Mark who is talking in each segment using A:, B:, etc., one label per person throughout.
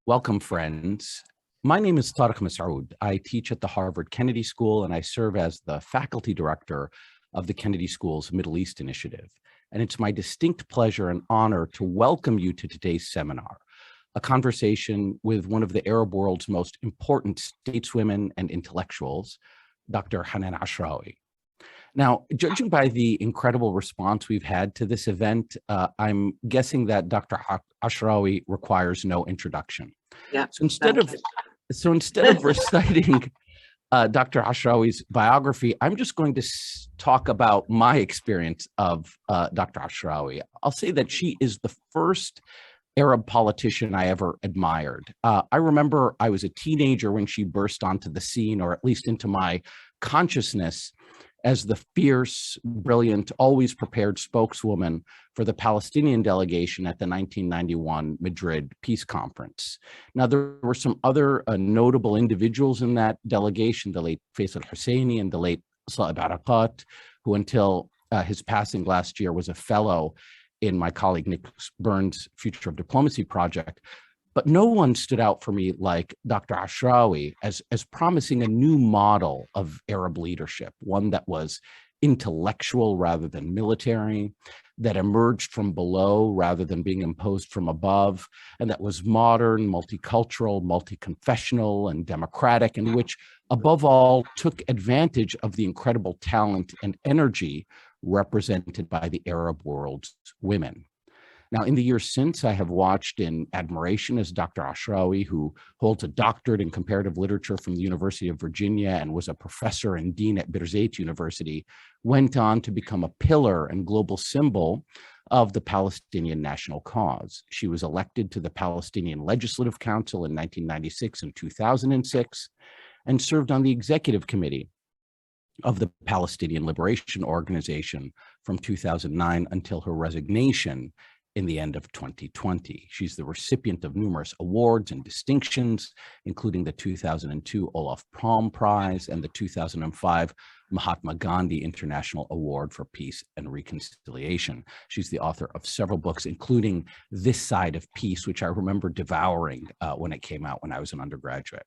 A: Welcome, friends. My name is Tarek Masoud. I teach at the Harvard Kennedy School, and I serve as the faculty director of the Kennedy School's Middle East Initiative. And it's my distinct pleasure and honor to welcome you to today's seminar, a conversation with one of the Arab world's most important stateswomen and intellectuals, Dr. Hanan Ashrawi. Now, judging by the incredible response we've had to this event, I'm guessing that Dr. Ashrawi requires no introduction.
B: Yeah.
A: So instead of reciting Dr. Ashrawi's biography, I'm just going to talk about my experience of Dr. Ashrawi. I'll say that she is the first Arab politician I ever admired. I remember I was a teenager when she burst onto the scene, or at least into my consciousness, as the fierce, brilliant, always prepared spokeswoman for the Palestinian delegation at the 1991 Madrid Peace Conference. Now, there were some other notable individuals in that delegation, the late Faisal Husseini and the late Saeb Erekat, who until his passing last year was a fellow in my colleague Nick Burns' Future of Diplomacy project. But no one stood out for me like Dr. Ashrawi as promising a new model of Arab leadership, one that was intellectual rather than military, that emerged from below rather than being imposed from above, and that was modern, multicultural, multi-confessional, and democratic, and which, above all, took advantage of the incredible talent and energy represented by the Arab world's women. Now, in the years since, I have watched in admiration as Dr. Ashrawi, who holds a doctorate in comparative literature from the University of Virginia and was a professor and dean at Birzeit University, went on to become a pillar and global symbol of the Palestinian national cause. She was elected to the Palestinian Legislative Council in 1996 and 2006, and served on the executive committee of the Palestinian Liberation Organization from 2009 until her resignation in the end of 2020. She's the recipient of numerous awards and distinctions, including the 2002 Olaf Palme Prize and the 2005 Mahatma Gandhi International Award for Peace and Reconciliation. She's the author of several books, including This Side of Peace, which I remember devouring when it came out when I was an undergraduate.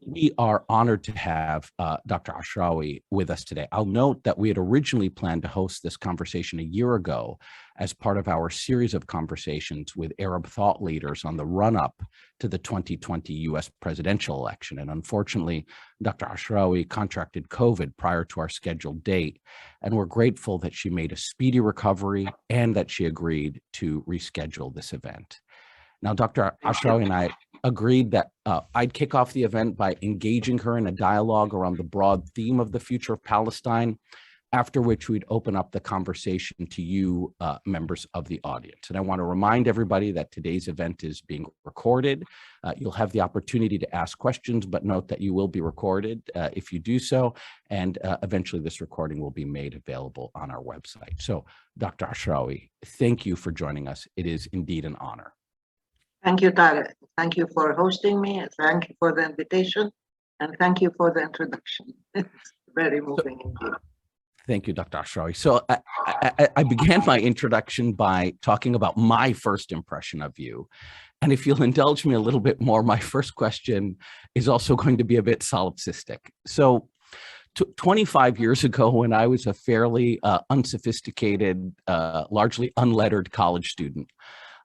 A: We are honored to have Dr. Ashrawi with us today. I'll note that we had originally planned to host this conversation a year ago as part of our series of conversations with Arab thought leaders on the run-up to the 2020 US presidential election. And unfortunately, Dr. Ashrawi contracted COVID prior to our scheduled date, and we're grateful that she made a speedy recovery and that she agreed to reschedule this event. Now, Dr. Ashrawi and I agreed that I'd kick off the event by engaging her in a dialogue around the broad theme of the future of Palestine, after which we'd open up the conversation to you, members of the audience. And I want to remind everybody that today's event is being recorded. You'll have the opportunity to ask questions, but note that you will be recorded if you do so, and eventually this recording will be made available on our website. So, Dr. Ashrawi, thank you for joining us. It is indeed an honor.
B: Thank you, Tarek. Thank you for hosting me. Thank you for the invitation. And thank you for the introduction. It's very moving indeed.
A: Thank you, Dr. Ashrawi. So I began my introduction by talking about my first impression of you. And if you'll indulge me a little bit more, my first question is also going to be a bit solipsistic. So 25 years ago, when I was a fairly unsophisticated, largely unlettered college student,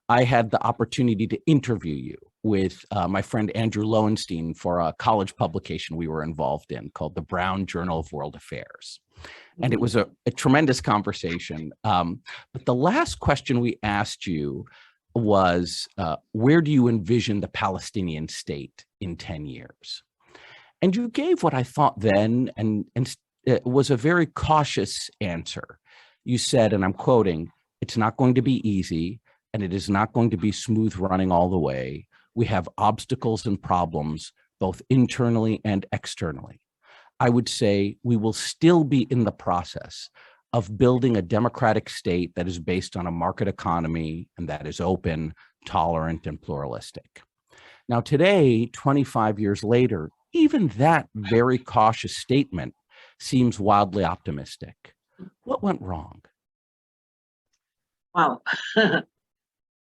A: I had the opportunity to interview you with my friend Andrew Lowenstein for a college publication we were involved in called the Brown Journal of World Affairs. And it was a tremendous conversation. But the last question we asked you was, where do you envision the Palestinian state in 10 years? And you gave what I thought then, and it was a very cautious answer. You said, and I'm quoting, "It's not going to be easy, and it is not going to be smooth running all the way. We have obstacles and problems, both internally and externally. I would say we will still be in the process of building a democratic state that is based on a market economy and that is open, tolerant, and pluralistic." Now today, 25 years later, even that very cautious statement seems wildly optimistic. What went wrong?
B: Wow.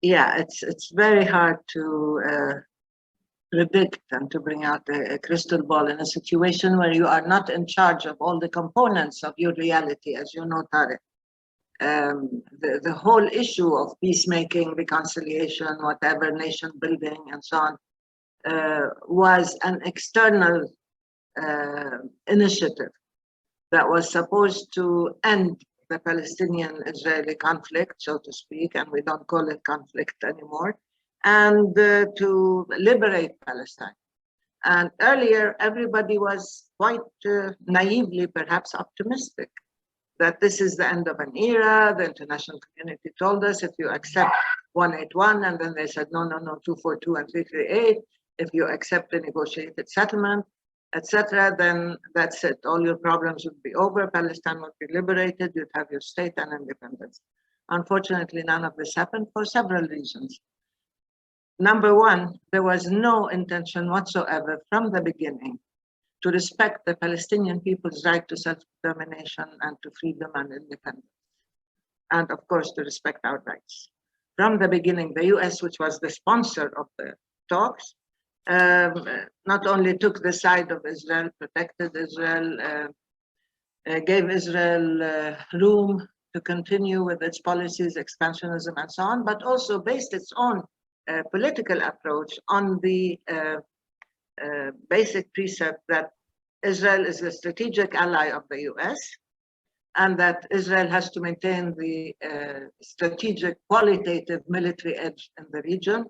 B: Yeah, it's very hard to predict and to bring out a crystal ball in a situation where you are not in charge of all the components of your reality, as you know, Tarek. The whole issue of peacemaking, reconciliation, whatever, nation building, and so on, was an external initiative that was supposed to end the Palestinian-Israeli conflict, so to speak, and we don't call it conflict anymore, and to liberate Palestine. And earlier, everybody was quite naively, perhaps optimistic, that this is the end of an era. The international community told us, if you accept 181, and then they said, no, 242 and 338, if you accept a negotiated settlement, etc., then that's it. All your problems would be over. Palestine would be liberated. You'd have your state and independence. Unfortunately, none of this happened for several reasons. Number one, there was no intention whatsoever from the beginning to respect the Palestinian people's right to self-determination and to freedom and independence. And of course, to respect our rights. From the beginning, the US, which was the sponsor of the talks, not only took the side of Israel, protected Israel, gave Israel room to continue with its policies, expansionism, and so on, but also based its own political approach on the basic precept that Israel is a strategic ally of the US, and that Israel has to maintain the strategic qualitative military edge in the region,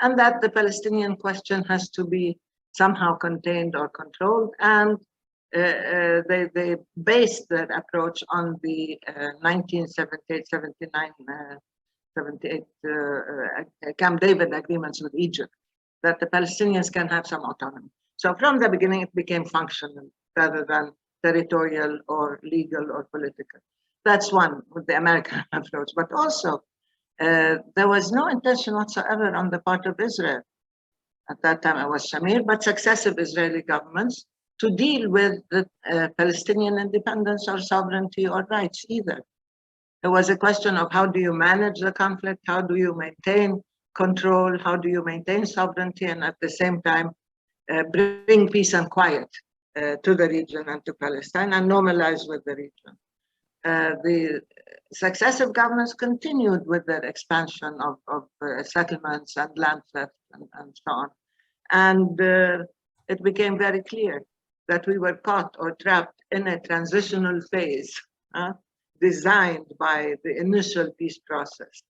B: and that the Palestinian question has to be somehow contained or controlled. And they based that approach on the 1978, 79, 78 Camp David agreements with Egypt, that the Palestinians can have some autonomy. So from the beginning, it became functional rather than territorial or legal or political. That's one with the American approach, but also there was no intention whatsoever on the part of Israel. At that time, it was Shamir, but successive Israeli governments to deal with the Palestinian independence or sovereignty or rights either. It was a question of how do you manage the conflict, how do you maintain control, how do you maintain sovereignty, and at the same time bring peace and quiet to the region and to Palestine and normalize with the region. The successive governments continued with their expansion of settlements and land theft and so on. And it became very clear that we were caught or trapped in a transitional phase designed by the initial peace process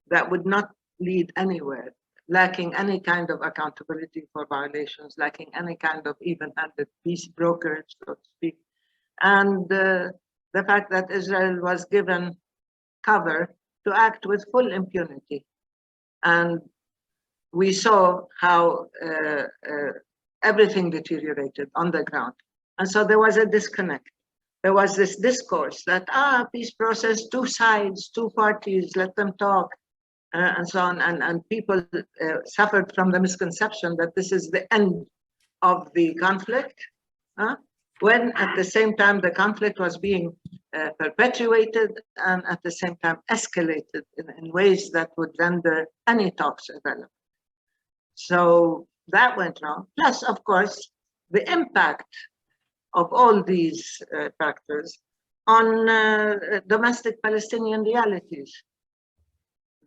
B: that would not lead anywhere, lacking any kind of accountability for violations, lacking any kind of even-handed peace brokerage, so to speak. And the fact that Israel was given cover to act with full impunity. And we saw how everything deteriorated on the ground. And so there was a disconnect. There was this discourse that, peace process, two sides, two parties, let them talk, and so on. And people suffered from the misconception that this is the end of the conflict, when at the same time the conflict was being perpetuated and at the same time escalated in ways that would render any talks irrelevant. So that went wrong. Plus, of course, the impact of all these factors on domestic Palestinian realities.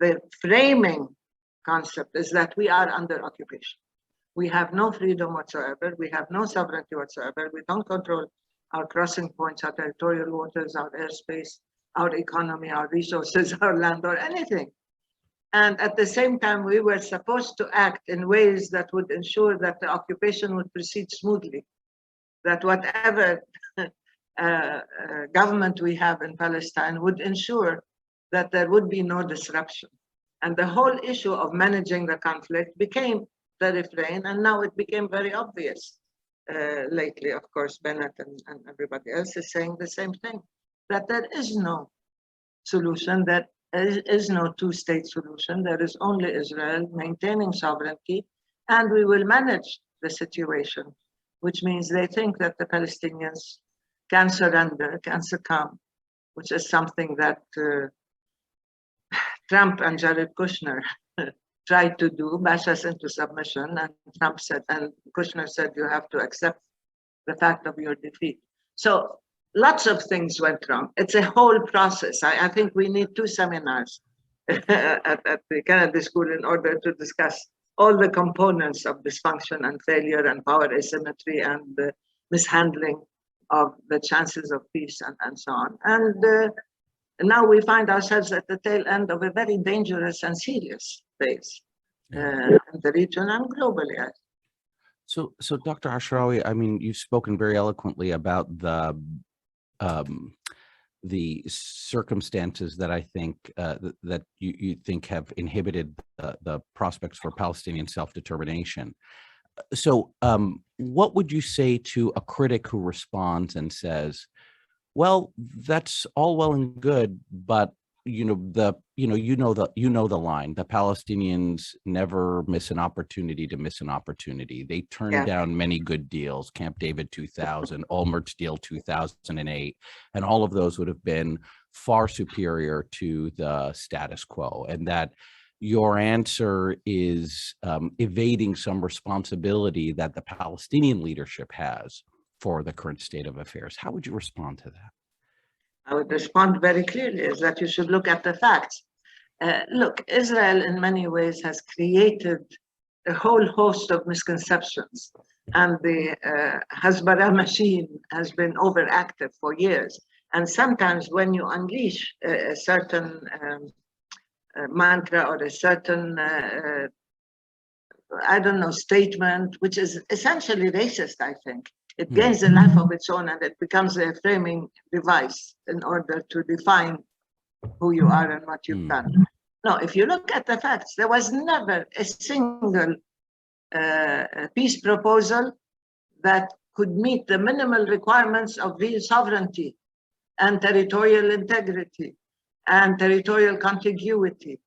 B: The framing concept is that we are under occupation. We have no freedom whatsoever. We have no sovereignty whatsoever. We don't control our crossing points, our territorial waters, our airspace, our economy, our resources, our land, or anything. And at the same time, we were supposed to act in ways that would ensure that the occupation would proceed smoothly, that whatever government we have in Palestine would ensure that there would be no disruption. And the whole issue of managing the conflict became the refrain, and now it became very obvious lately. Of course, Bennett and everybody else is saying the same thing, that there is no solution, there is no two-state solution. There is only Israel maintaining sovereignty, and we will manage the situation, which means they think that the Palestinians can surrender, can succumb, which is something that Trump and Jared Kushner tried to do, bash us into submission, and Trump said, and Kushner said, you have to accept the fact of your defeat. So lots of things went wrong. It's a whole process. I think we need 2 seminars at the Kennedy School in order to discuss all the components of dysfunction and failure and power asymmetry and the mishandling of the chances of peace and so on. And now we find ourselves at the tail end of a very dangerous and serious phase in the region and globally.
A: So Dr. Ashrawi, I mean, you've spoken very eloquently about the circumstances that I think that you think have inhibited the prospects for Palestinian self-determination. So what would you say to a critic who responds and says, well, that's all well and good, but you know the line, the Palestinians never miss an opportunity to miss an opportunity. They turned down many good deals, Camp David 2000, Olmert's deal 2008, and all of those would have been far superior to the status quo, and that your answer is evading some responsibility that the Palestinian leadership has for the current state of affairs. How would you respond to that?
B: I would respond very clearly is that you should look at the facts. Look, Israel in many ways has created a whole host of misconceptions, and the Hasbara machine has been overactive for years. And sometimes when you unleash a certain mantra or a certain, I don't know, statement, which is essentially racist, I think, it gains a life of its own and it becomes a framing device in order to define who you are and what you've done. No, if you look at the facts, there was never a single peace proposal that could meet the minimal requirements of real sovereignty and territorial integrity and territorial contiguity.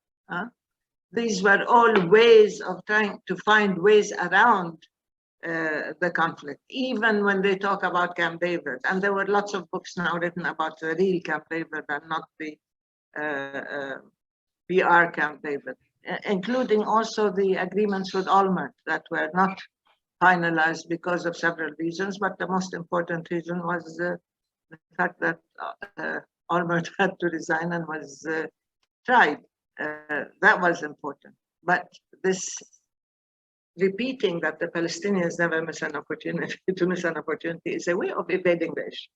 B: These were all ways of trying to find ways around the conflict, even when they talk about Camp David. And there were lots of books now written about the real Camp David and not the PR Camp David, including also the agreements with Olmert that were not finalized because of several reasons, but the most important reason was the fact that Olmert had to resign and was tried. That was important. But this repeating that the Palestinians never miss an opportunity to miss an opportunity is a way of evading the issue,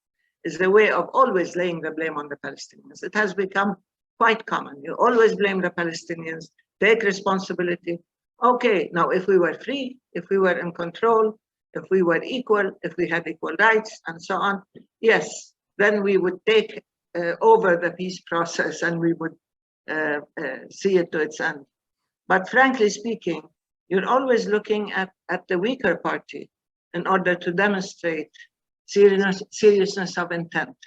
B: is a way of always laying the blame on the Palestinians. It has become quite common. You always blame the Palestinians, take responsibility. Okay, now if we were free, if we were in control, if we were equal, if we had equal rights and so on, yes, then we would take over the peace process and we would see it to its end. But frankly speaking, you're always looking at the weaker party in order to demonstrate seriousness of intent.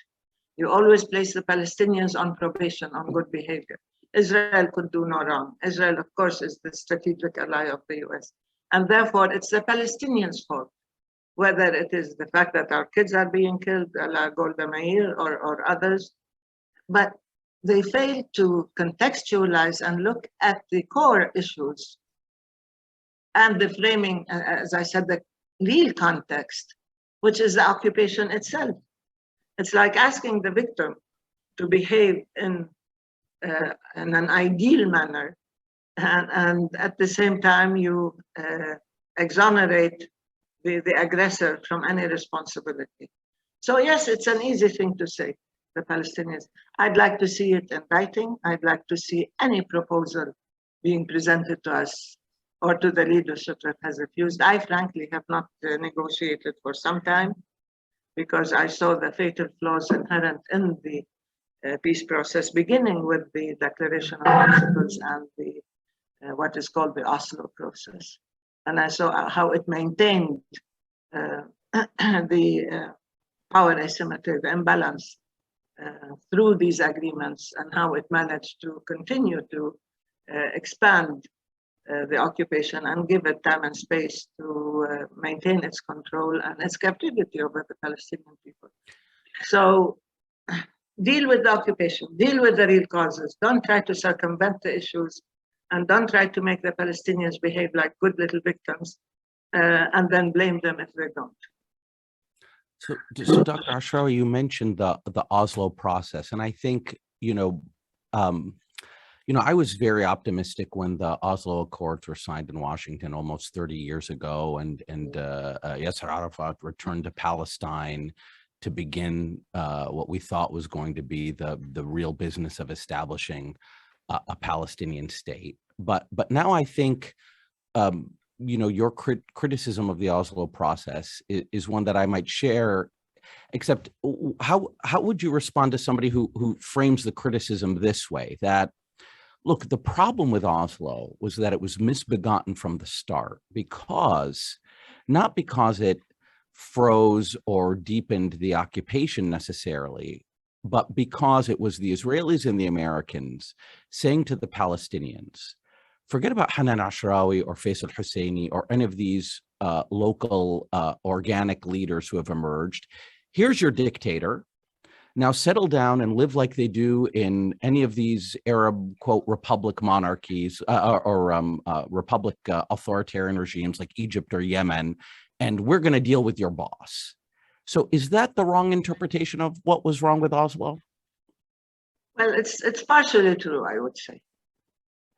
B: You always place the Palestinians on probation, on good behavior. Israel could do no wrong. Israel, of course, is the strategic ally of the US. And therefore, it's the Palestinians' fault, whether it is the fact that our kids are being killed, like Golda Meir or others. But they fail to contextualize and look at the core issues and the framing, as I said, the real context, which is the occupation itself. It's like asking the victim to behave in an ideal manner, and at the same time you exonerate the aggressor from any responsibility. So yes, it's an easy thing to say, the Palestinians. I'd like to see it in writing. I'd like to see any proposal being presented to us or to the leadership that has refused. I frankly have not negotiated for some time because I saw the fatal flaws inherent in the peace process, beginning with the Declaration of Principles and the what is called the Oslo process. And I saw how it maintained the power asymmetry, the imbalance through these agreements, and how it managed to continue to expand the occupation and give it time and space to maintain its control and its captivity over the Palestinian people. So deal with the occupation, deal with the real causes. Don't try to circumvent the issues And don't try to make the Palestinians behave like good little victims and then blame them if they don't.
A: So Dr. Ashrawi, you mentioned the Oslo process, and I think, I was very optimistic when the Oslo Accords were signed in Washington almost 30 years ago, and Yasser Arafat returned to Palestine to begin what we thought was going to be the real business of establishing a Palestinian state. But now I think, your criticism of the Oslo process is one that I might share. Except, how would you respond to somebody who frames the criticism this way? That, look, the problem with Oslo was that it was misbegotten from the start, not because it froze or deepened the occupation necessarily, but because it was the Israelis and the Americans saying to the Palestinians, forget about Hanan Ashrawi or Faisal Husseini or any of these local organic leaders who have emerged. Here's your dictator. Now settle down and live like they do in any of these Arab, quote, republic monarchies or republic authoritarian regimes like Egypt or Yemen, and we're going to deal with your boss. So is that the wrong interpretation of what was wrong with Oslo?
B: Well, it's partially true, I would say.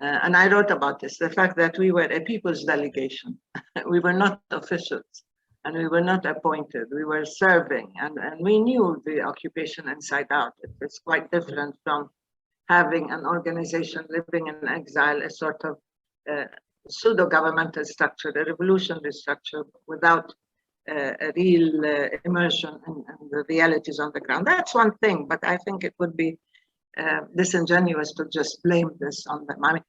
B: And I wrote about this, the fact that we were a people's delegation. We were not officials. And we were not appointed, we were serving, and we knew the occupation inside out. It's quite different from having an organization living in exile, a sort of pseudo-governmental structure, a revolutionary structure without a real immersion in the realities on the ground. That's one thing, but I think it would be disingenuous to just blame this on them. I mean,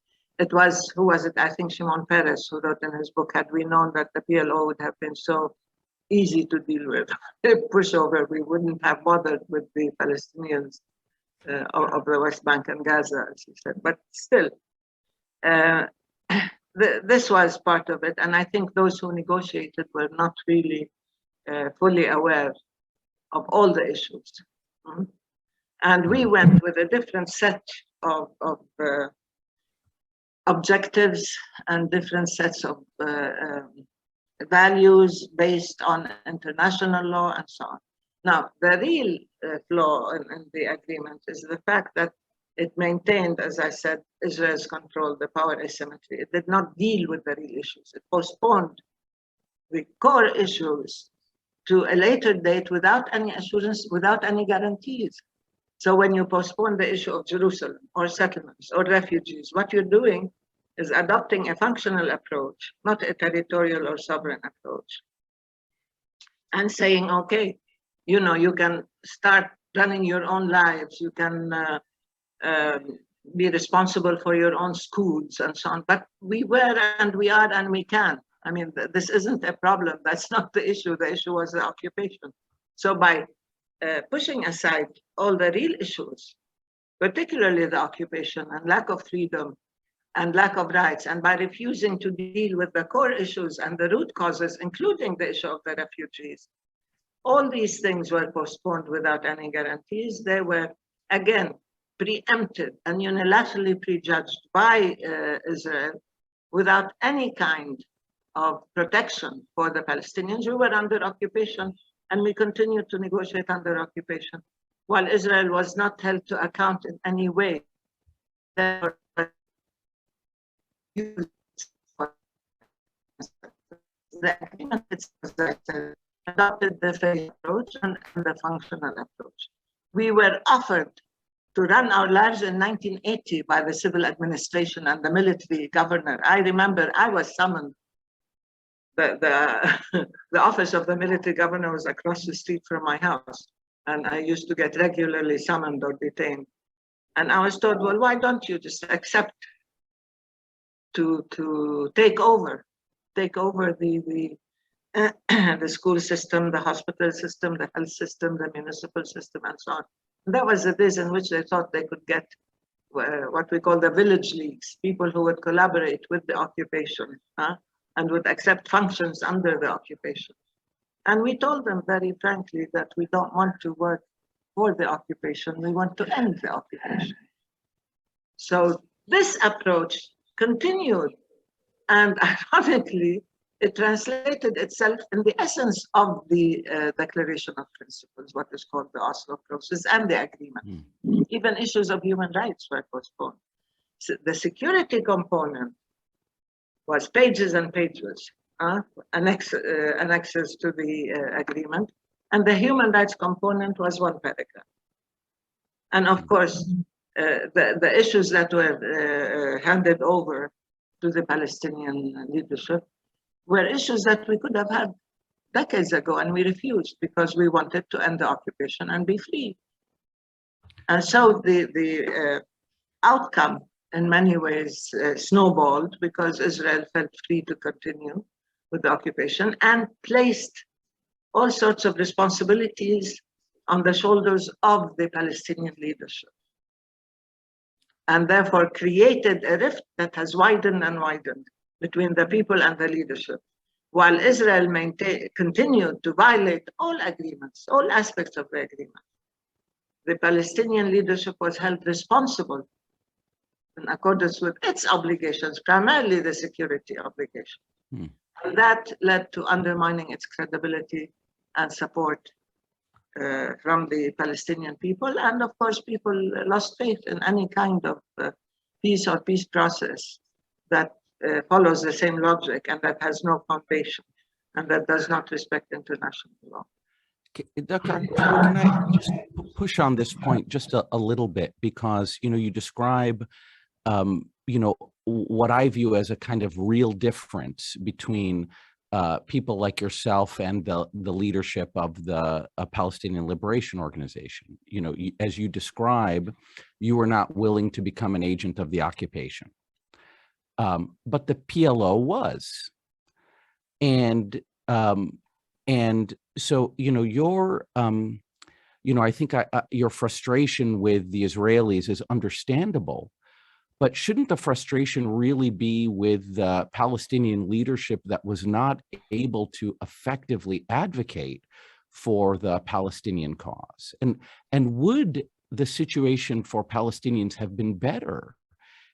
B: who was it? I think Shimon Peres, who wrote in his book, had we known that the PLO would have been so easy to deal with, a pushover, we wouldn't have bothered with the Palestinians of the West Bank and Gaza, as he said. But still, this was part of it. And I think those who negotiated were not really fully aware of all the issues. And we went with a different set of objectives and different sets of values based on international law and so on. Now, the real flaw in the agreement is the fact that it maintained, as I said, Israel's control, the power asymmetry. It did not deal with the real issues. It postponed the core issues to a later date without any assurance, without any guarantees. So when you postpone the issue of Jerusalem or settlements or refugees, what you're doing is adopting a functional approach, not a territorial or sovereign approach, and saying, okay, you can start running your own lives, you can be responsible for your own schools and so on, but we were and we are and we can. I mean, this isn't a problem, that's not the issue was the occupation. So by pushing aside all the real issues, particularly the occupation and lack of freedom and lack of rights, and by refusing to deal with the core issues and the root causes, including the issue of the refugees, all these things were postponed without any guarantees. They were, again, preempted and unilaterally prejudged by Israel without any kind of protection for the Palestinians. We were under occupation and we continued to negotiate under occupation, while Israel was not held to account in any way. The agreement adopted the phase approach and the functional approach. We were offered to run our lives in 1980 by the civil administration and the military governor. I remember I was summoned. The office of the military governor was across the street from my house, and I used to get regularly summoned or detained. And I was told, well, why don't you just accept to take over the school system, the hospital system, the health system, the municipal system, and so on. And that was the days in which they thought they could get what we call the village leagues, people who would collaborate with the occupation and would accept functions under the occupation. And we told them very frankly that we don't want to work for the occupation, we want to end the occupation. So this approach continued. And ironically, it translated itself in the essence of the Declaration of Principles, what is called the Oslo process, and the agreement. Even issues of human rights were postponed. So the security component was pages and pages, annexes to the agreement, and the human rights component was one paragraph. And of course, the issues that were handed over to the Palestinian leadership were issues that we could have had decades ago, and we refused because we wanted to end the occupation and be free. And so the outcome in many ways snowballed because Israel felt free to continue with the occupation and placed all sorts of responsibilities on the shoulders of the Palestinian leadership, and therefore created a rift that has widened and widened between the people and the leadership, while Israel continued to violate all agreements, all aspects of the agreement. The Palestinian leadership was held responsible in accordance with its obligations, primarily the security obligation. And that led to undermining its credibility and support from the Palestinian people. And of course, people lost faith in any kind of peace or peace process that follows the same logic and that has no foundation and that does not respect international law.
A: Dr. can I just push on this point just a little bit, because you describe what I view as a kind of real difference between people like yourself and the leadership of the Palestinian Liberation Organization. As you describe, you were not willing to become an agent of the occupation, but the PLO was, and so your I think your frustration with the Israelis is understandable. But shouldn't the frustration really be with the Palestinian leadership that was not able to effectively advocate for the Palestinian cause? And would the situation for Palestinians have been better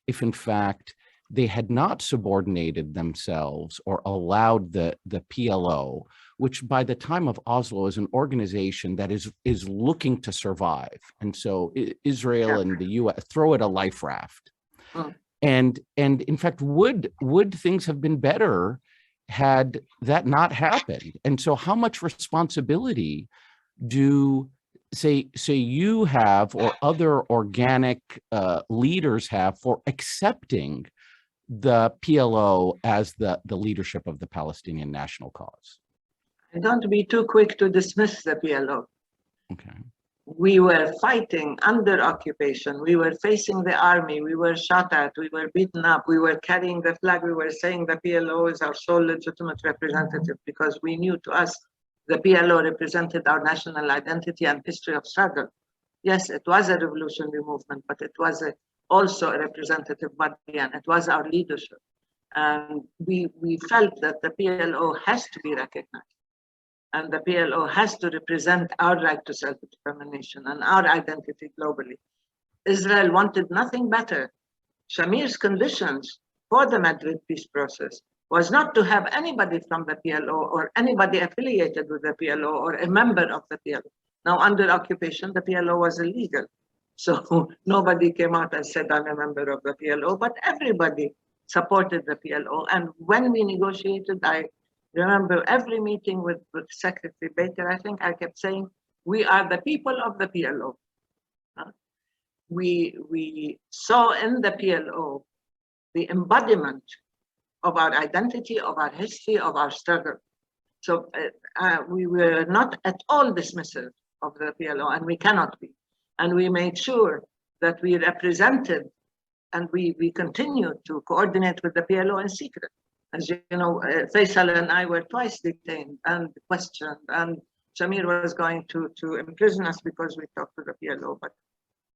A: if, in fact, they had not subordinated themselves or allowed the PLO, which by the time of Oslo is an organization that is looking to survive? And so Israel and the US throw it a life raft. And in fact, would things have been better had that not happened? And so how much responsibility do say you have or other organic leaders have for accepting the PLO as the leadership of the Palestinian national cause?
B: I don't be too quick to dismiss the PLO.
A: Okay.
B: We were fighting under occupation. We were facing the army. We were shot at. We were beaten up. We were carrying the flag. We were saying the PLO is our sole legitimate representative because we knew to us the PLO represented our national identity and history of struggle. Yes, it was a revolutionary movement, but it was also a representative body, and it was our leadership. And we felt that the PLO has to be recognized. And the PLO has to represent our right to self-determination and our identity globally. Israel wanted nothing better. Shamir's conditions for the Madrid peace process was not to have anybody from the PLO or anybody affiliated with the PLO or a member of the PLO. Now, under occupation, the PLO was illegal. So nobody came out and said, I'm a member of the PLO, but everybody supported the PLO. And when we negotiated, I remember every meeting with Secretary Baker, I think I kept saying, we are the people of the PLO. We saw in the PLO the embodiment of our identity, of our history, of our struggle. So we were not at all dismissive of the PLO, and we cannot be. And we made sure that we represented and we continued to coordinate with the PLO in secret. As you know, Faisal and I were twice detained and questioned, and Shamir was going to imprison us because we talked to the PLO. But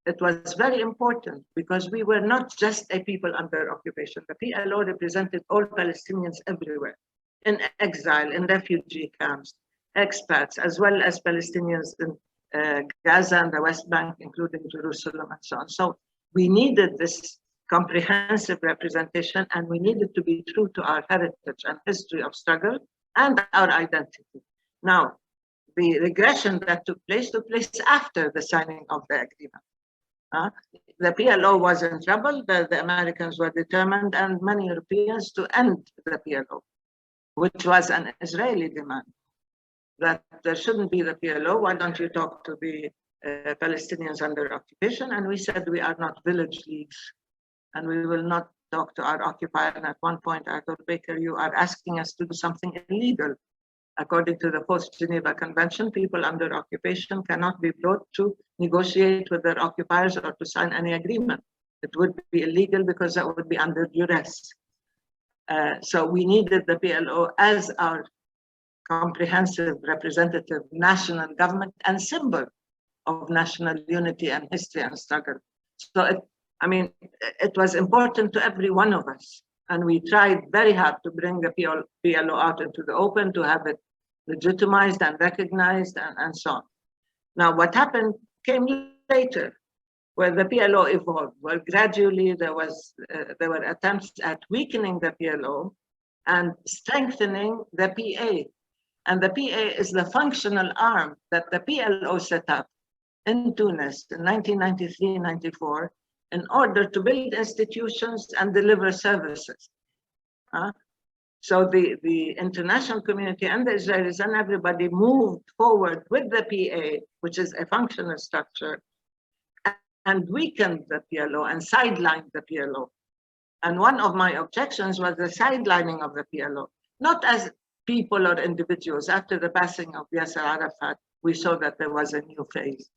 B: it was very important because we were not just a people under occupation. The PLO represented all Palestinians everywhere, in exile, in refugee camps, expats, as well as Palestinians in Gaza and the West Bank, including Jerusalem and so on. So we needed this comprehensive representation, and we needed to be true to our heritage and history of struggle and our identity. Now, the regression that took place after the signing of the agreement. The PLO was in trouble, the Americans were determined, and many Europeans, to end the PLO, which was an Israeli demand, that there shouldn't be the PLO. Why don't you talk to the Palestinians under occupation? And we said we are not village leagues, and we will not talk to our occupier. And at one point I told Baker, you are asking us to do something illegal. According to the post-Geneva Convention, people under occupation cannot be brought to negotiate with their occupiers or to sign any agreement. It would be illegal because that would be under duress. So we needed the PLO as our comprehensive representative national government and symbol of national unity and history and struggle. So it was important to every one of us. And we tried very hard to bring the PLO out into the open, to have it legitimized and recognized and so on. Now, what happened came later, where the PLO evolved, where gradually there were attempts at weakening the PLO and strengthening the PA. And the PA is the functional arm that the PLO set up in Tunis in 1993-94 in order to build institutions and deliver services. So the international community and the Israelis and everybody moved forward with the PA, which is a functional structure, and weakened the PLO and sidelined the PLO. And one of my objections was the sidelining of the PLO, not as people or individuals. After the passing of Yasser Arafat, we saw that there was a new phase,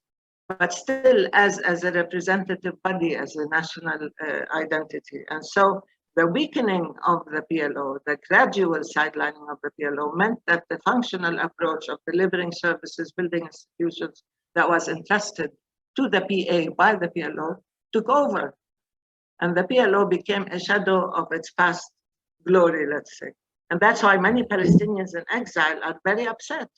B: but still as a representative body, as a national identity. And so the weakening of the PLO, the gradual sidelining of the PLO, meant that the functional approach of delivering services, building institutions that was entrusted to the PA by the PLO took over. And the PLO became a shadow of its past glory, let's say. And that's why many Palestinians in exile are very upset,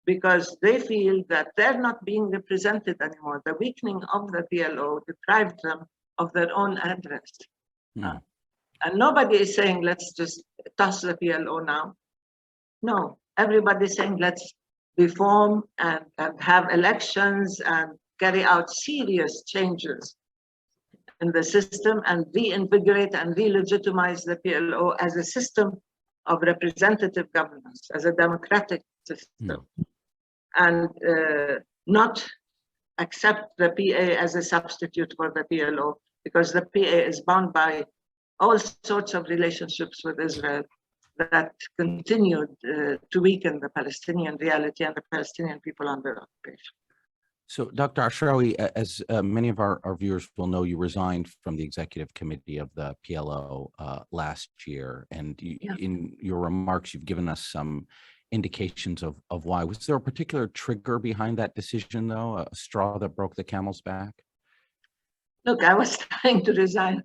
B: because they feel that they're not being represented anymore. The weakening of the PLO deprived them of their own address. And nobody is saying, let's just toss the PLO now. No, everybody's saying, let's reform and have elections and carry out serious changes in the system and reinvigorate and re-legitimize the PLO as a system of representative governance, as a democratic system, and not accept the PA as a substitute for the PLO, because the PA is bound by all sorts of relationships with Israel that continued to weaken the Palestinian reality and the Palestinian people under occupation.
A: So, Dr. Ashrawi, as many of our viewers will know, you resigned from the executive committee of the PLO last year, and in your remarks, you've given us some indications of why. Was there a particular trigger behind that decision, though, a straw that broke the camel's back?
B: Look, I was trying to resign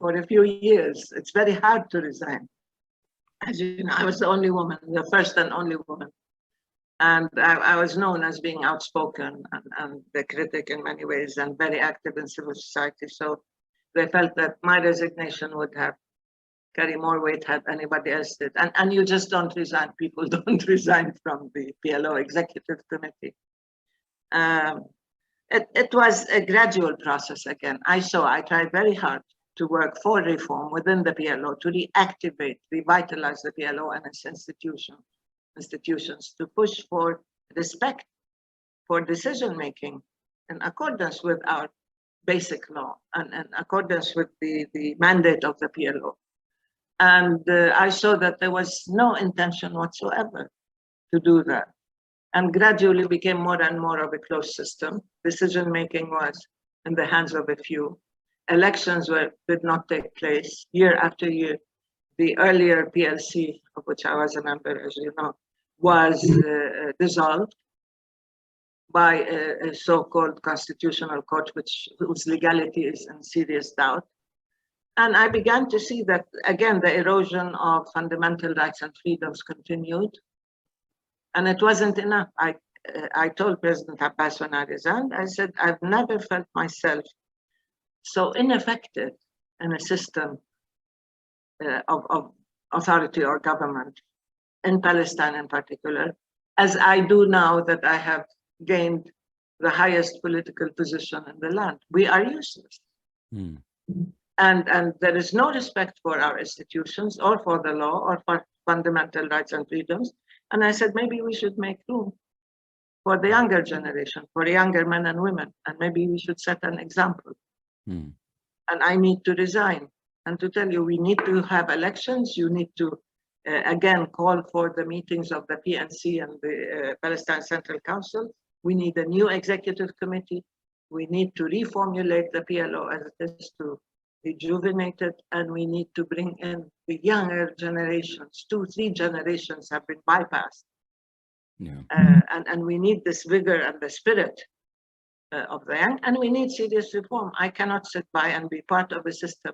B: for a few years. It's very hard to resign. As you know, I was the only woman, the first and only woman. And I was known as being outspoken and the critic in many ways, and very active in civil society. So they felt that my resignation would have carry more weight had anybody else did. And you just don't resign. People don't resign from the PLO executive committee. It was a gradual process again. I tried very hard to work for reform within the PLO, to reactivate, revitalize the PLO and its institutions, to push for respect for decision-making in accordance with our basic law and in accordance with the mandate of the PLO. And I saw that there was no intention whatsoever to do that, and gradually became more and more of a closed system. Decision-making was in the hands of a few. Elections did not take place year after year. The earlier PLC, of which I was a member, as you know, was dissolved by a so-called constitutional court, whose legality is in serious doubt. And I began to see that, again, the erosion of fundamental rights and freedoms continued. And it wasn't enough. I told President Abbas when I resigned, I said, I've never felt myself so ineffective in a system of authority or government, in Palestine in particular, as I do now that I have gained the highest political position in the land. We are useless.
A: Mm.
B: And there is no respect for our institutions or for the law or for fundamental rights and freedoms. And I said, maybe we should make room for the younger generation, for younger men and women, and maybe we should set an example.
A: Mm.
B: And I need to resign and to tell you, we need to have elections. You need to, again, call for the meetings of the PNC and the Palestine Central Council. We need a new executive committee. We need to reformulate the PLO as it is, to rejuvenate it, and we need to bring in the younger generations. 2-3 generations have been bypassed.
A: Yeah.
B: And we need this vigor and the spirit of the young, and we need serious reform. I cannot sit by and be part of a system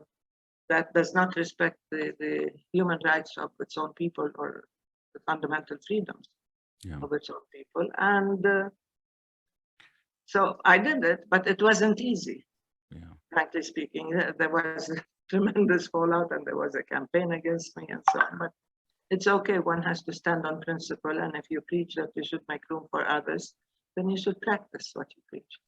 B: that does not respect the human rights of its own people or the fundamental freedoms of its own people. And so I did it, but it wasn't easy. Yeah. Frankly speaking, there was a tremendous fallout and there was a campaign against me and so on. But it's okay, one has to stand on principle. And if you preach that you should make room for others, then you should practice what you preach.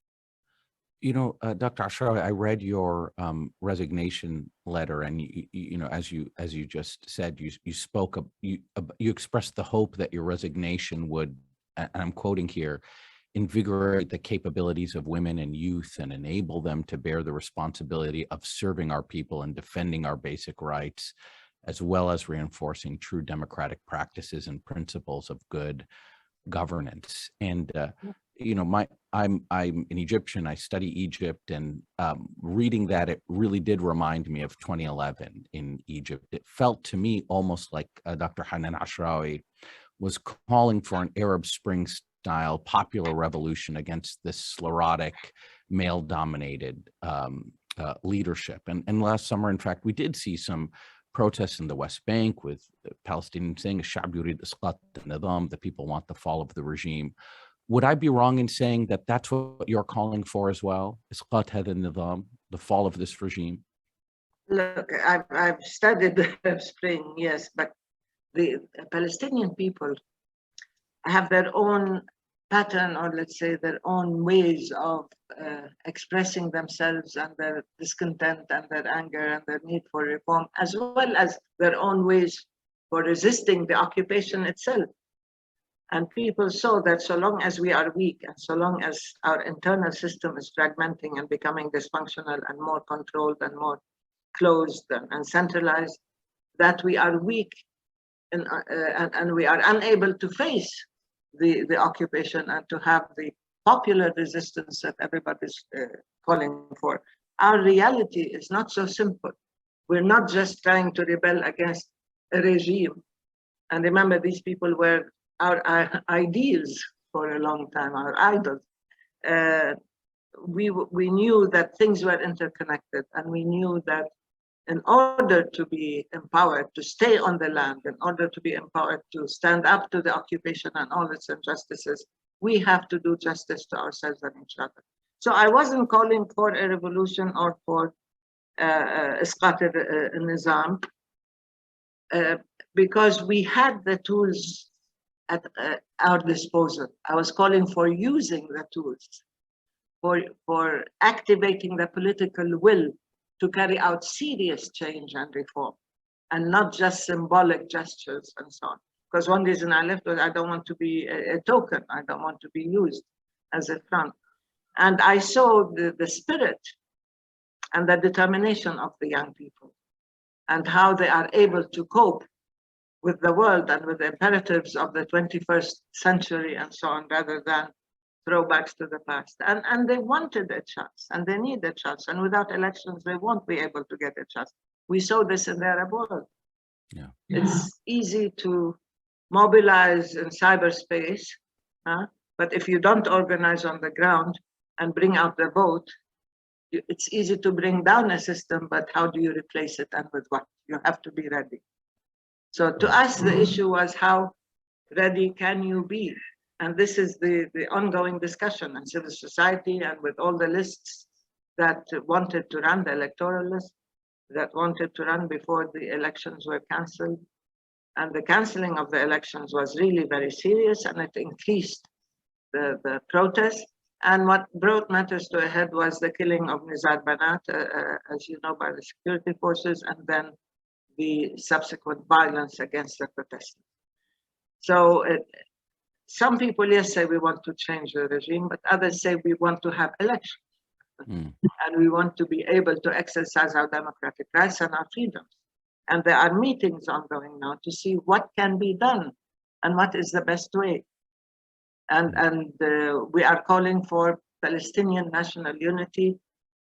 A: You know, Dr. Ashrawi, I read your resignation letter, and you know, as you just said, you spoke of, you expressed the hope that your resignation would, and I'm quoting here, invigorate the capabilities of women and youth and enable them to bear the responsibility of serving our people and defending our basic rights, as well as reinforcing true democratic practices and principles of good governance. And you know, I'm an Egyptian. I study Egypt, and reading that, it really did remind me of 2011 in Egypt. It felt to me almost like Dr. Hanan Ashrawi was calling for an Arab Spring style popular revolution against this sclerotic, male-dominated leadership. And last summer, in fact, we did see some protests in the West Bank with the Palestinians saying, "Ash-sha'b yurid isqat an-nizam," the people want the fall of the regime. Would I be wrong in saying that that's what you're calling for as well? Isqat hadha an-nizam, the fall of this regime?
B: Look, I've studied the Arab Spring, yes, but the Palestinian people have their own pattern, or let's say their own ways of expressing themselves and their discontent and their anger and their need for reform, as well as their own ways for resisting the occupation itself. And people saw that so long as we are weak and so long as our internal system is fragmenting and becoming dysfunctional and more controlled and more closed and centralized, that we are weak and we are unable to face the occupation and to have the popular resistance that everybody's calling for. Our reality is not so simple. We're not just trying to rebel against a regime. And remember, these people were our ideals for a long time, our idols. We knew that things were interconnected, and we knew that in order to be empowered to stay on the land, in order to be empowered to stand up to the occupation and all its injustices, we have to do justice to ourselves and each other. So I wasn't calling for a revolution or for isqat al-nizam, because we had the tools at our disposal. I was calling for using the tools, for activating the political will to carry out serious change and reform, and not just symbolic gestures and so on. Because one reason I left was I don't want to be a token. I don't want to be used as a front. And I saw the spirit and the determination of the young people and how they are able to cope with the world and with the imperatives of the 21st century and so on, rather than throwbacks to the past. And they wanted a chance, and they need a chance. And without elections, they won't be able to get a chance. We saw this in the Arab world. Yeah. It's easy to mobilize in cyberspace, but if you don't organize on the ground and bring out the vote, it's easy to bring down a system, but how do you replace it and with what? You have to be ready. So to us, the issue was how ready can you be? And this is the ongoing discussion in civil society and with all the lists that wanted to run the electoral list. that wanted to run before the elections were cancelled. And the cancelling of the elections was really very serious, and it increased the protests. And what brought matters to a head was the killing of Nizar Banat, as you know, by the security forces, and then the subsequent violence against the protesters. So some people, yes, say we want to change the regime, but others say we want to have elections. And we want to be able to exercise our democratic rights and our freedoms. And there are meetings ongoing now to see what can be done and what is the best way. And we are calling for Palestinian national unity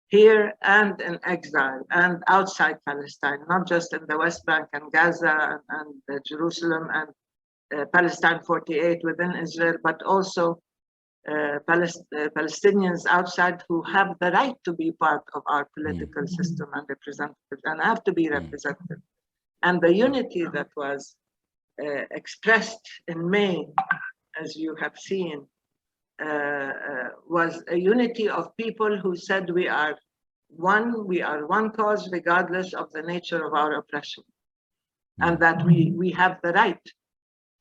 B: here and in exile and outside Palestine, not just in the West Bank and Gaza and Jerusalem and Palestine 48 within Israel, but also Palestinians outside who have the right to be part of our political system and representatives and have to be represented. And the unity that was expressed in May, as you have seen, was a unity of people who said we are one cause regardless of the nature of our oppression, and that we have the right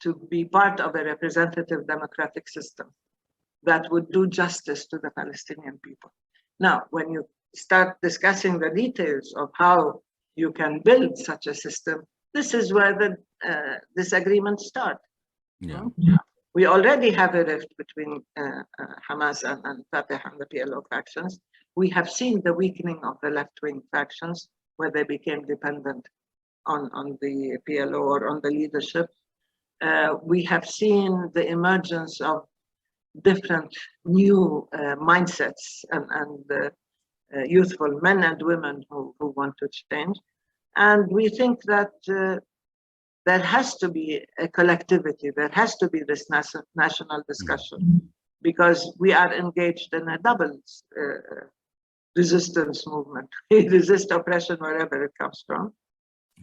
B: to be part of a representative democratic system that would do justice to the Palestinian people. Now, when you start discussing the details of how you can build such a system, this is where the disagreements start.
A: Yeah.
B: We already have a rift between Hamas and Fatah and the PLO factions. We have seen the weakening of the left-wing factions where they became dependent on the PLO or on the leadership. We have seen the emergence of different new mindsets and youthful men and women who want to change. And we think that there has to be a collectivity, there has to be this national discussion, because we are engaged in a double resistance movement. We resist oppression wherever it comes from.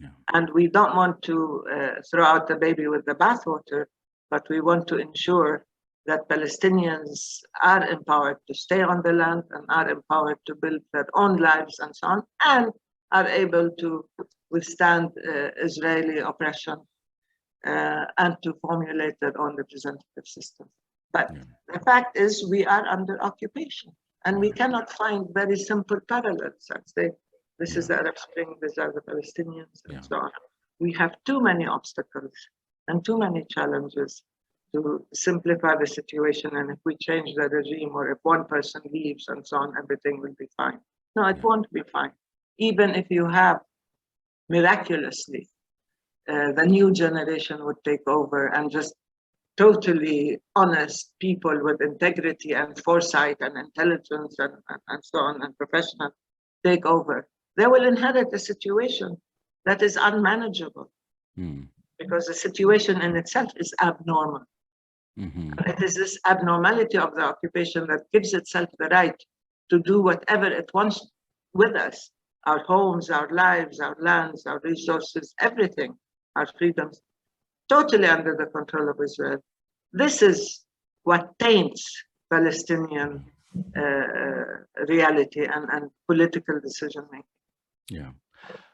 B: Yeah. And we don't want to throw out the baby with the bathwater, but we want to ensure that Palestinians are empowered to stay on the land and are empowered to build their own lives and so on, and are able to withstand Israeli oppression and to formulate their own representative system. But the fact is we are under occupation, and we cannot find very simple parallels and say, this is the Arab Spring, these are the Palestinians, and so on. We have too many obstacles and too many challenges to simplify the situation, and if we change the regime or if one person leaves and so on, everything will be fine. No, it won't be fine. Even if you have, miraculously, the new generation would take over and just totally honest people with integrity and foresight and intelligence and so on and professional take over, they will inherit a situation that is unmanageable because the situation in itself is abnormal. It is this abnormality of the occupation that gives itself the right to do whatever it wants with us, our homes, our lives, our lands, our resources, everything, our freedoms, totally under the control of Israel. This is what taints Palestinian reality and political decision making.
A: Yeah.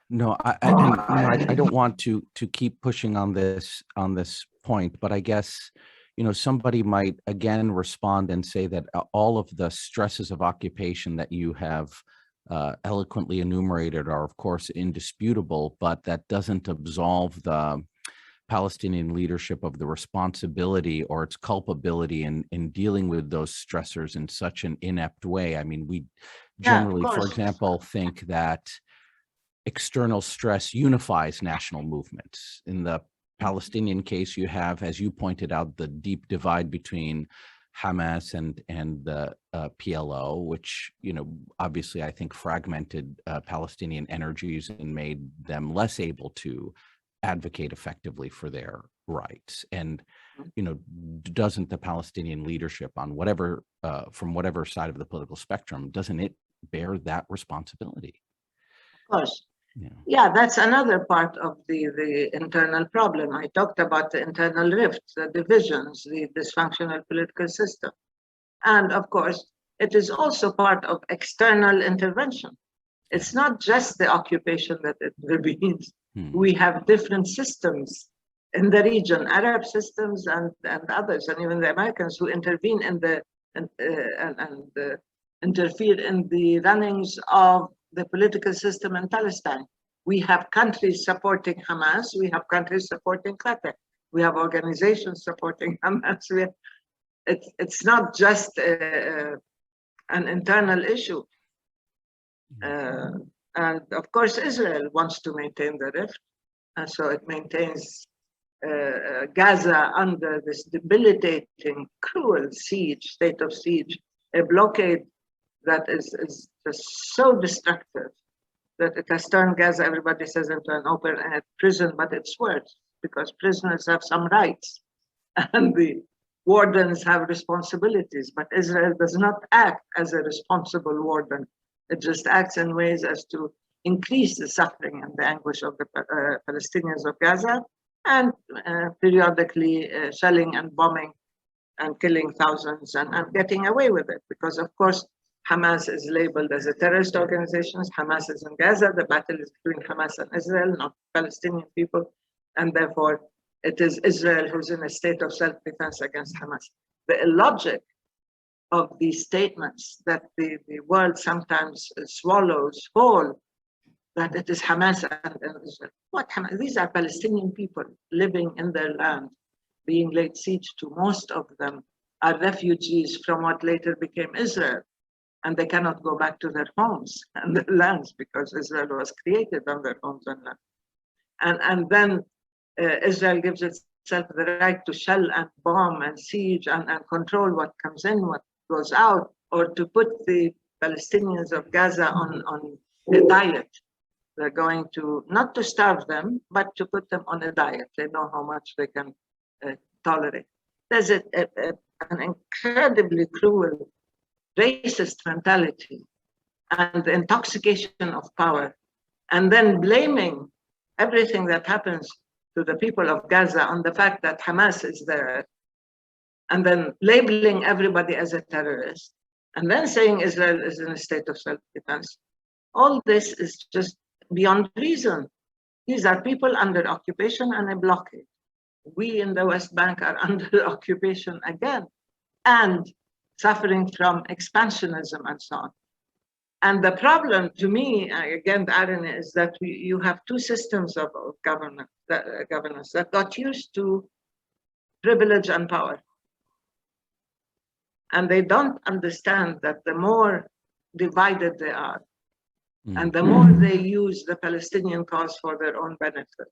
A: No, I don't want to keep pushing on this point, but I guess, somebody might again respond and say that all of the stresses of occupation that you have eloquently enumerated are, of course, indisputable, but that doesn't absolve the Palestinian leadership of the responsibility or its culpability in dealing with those stressors in such an inept way. I mean, we generally, for example, think that external stress unifies national movements. In the Palestinian case, you have, as you pointed out, the deep divide between Hamas and the PLO, which, obviously I think fragmented Palestinian energies and made them less able to advocate effectively for their rights. And, doesn't the Palestinian leadership on whatever, from whatever side of the political spectrum, doesn't it bear that responsibility?
B: Of course. Yeah, that's another part of the internal problem. I talked about the internal rifts, the divisions, the dysfunctional political system. And of course, it is also part of external intervention. It's not just the occupation that intervenes. We have different systems in the region, Arab systems and others, and even the Americans who intervene in the and interfere in the runnings of the political system in Palestine. We have countries supporting Hamas. We have countries supporting Fatah. We have organizations supporting Hamas. It's not just an internal issue. And of course, Israel wants to maintain the rift. And so it maintains Gaza under this debilitating, cruel siege, state of siege, a blockade that is just so destructive that it has turned Gaza, everybody says, into an open-air prison, but it's worse because prisoners have some rights and the wardens have responsibilities, but Israel does not act as a responsible warden. It just acts in ways as to increase the suffering and the anguish of the Palestinians of Gaza, and periodically shelling and bombing and killing thousands and getting away with it. Because of course, Hamas is labeled as a terrorist organization. Hamas is in Gaza. The battle is between Hamas and Israel, not Palestinian people. And therefore, it is Israel who's in a state of self-defense against Hamas. The illogic of these statements that the world sometimes swallows whole, that it is Hamas and Israel. What Hamas? These are Palestinian people living in their land, being laid siege to. Most of them are refugees from what later became Israel, and they cannot go back to their homes and their lands because Israel was created on their homes and land. And then Israel gives itself the right to shell and bomb and siege and control what comes in, what goes out, or to put the Palestinians of Gaza on a diet. They're going to, not to starve them, but to put them on a diet. They know how much they can tolerate. There's an incredibly cruel, racist mentality and the intoxication of power, and then blaming everything that happens to the people of Gaza on the fact that Hamas is there, and then labeling everybody as a terrorist, and then saying Israel is in a state of self-defense. All this is just beyond reason. These are people under occupation and a blockade. We in the West Bank are under occupation again and suffering from expansionism and so on. And the problem to me, again, the irony is that you have two systems of governance that got used to privilege and power. And they don't understand that the more divided they are, and the more they use the Palestinian cause for their own benefit,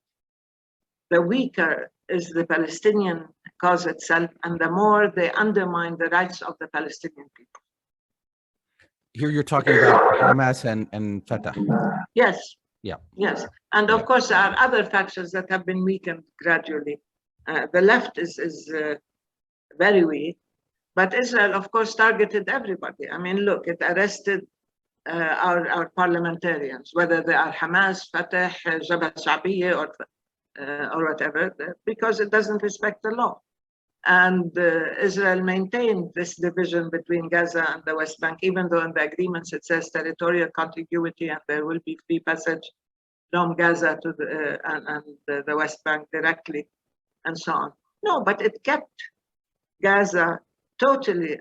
B: the weaker is the Palestinian cause itself, and the more they undermine the rights of the Palestinian people.
A: Here you're talking about Hamas and Fatah.
B: Yes.
A: Yeah.
B: Yes. And of course, there are other factions that have been weakened gradually. The left is very weak, but Israel, of course, targeted everybody. I mean, look, it arrested our parliamentarians, whether they are Hamas, Fatah, Jabhat Sha'biyya, or whatever, because it doesn't respect the law. And Israel maintained this division between Gaza and the West Bank, even though in the agreements it says territorial contiguity and there will be free passage from Gaza to the West Bank directly, and so on. No, but it kept Gaza totally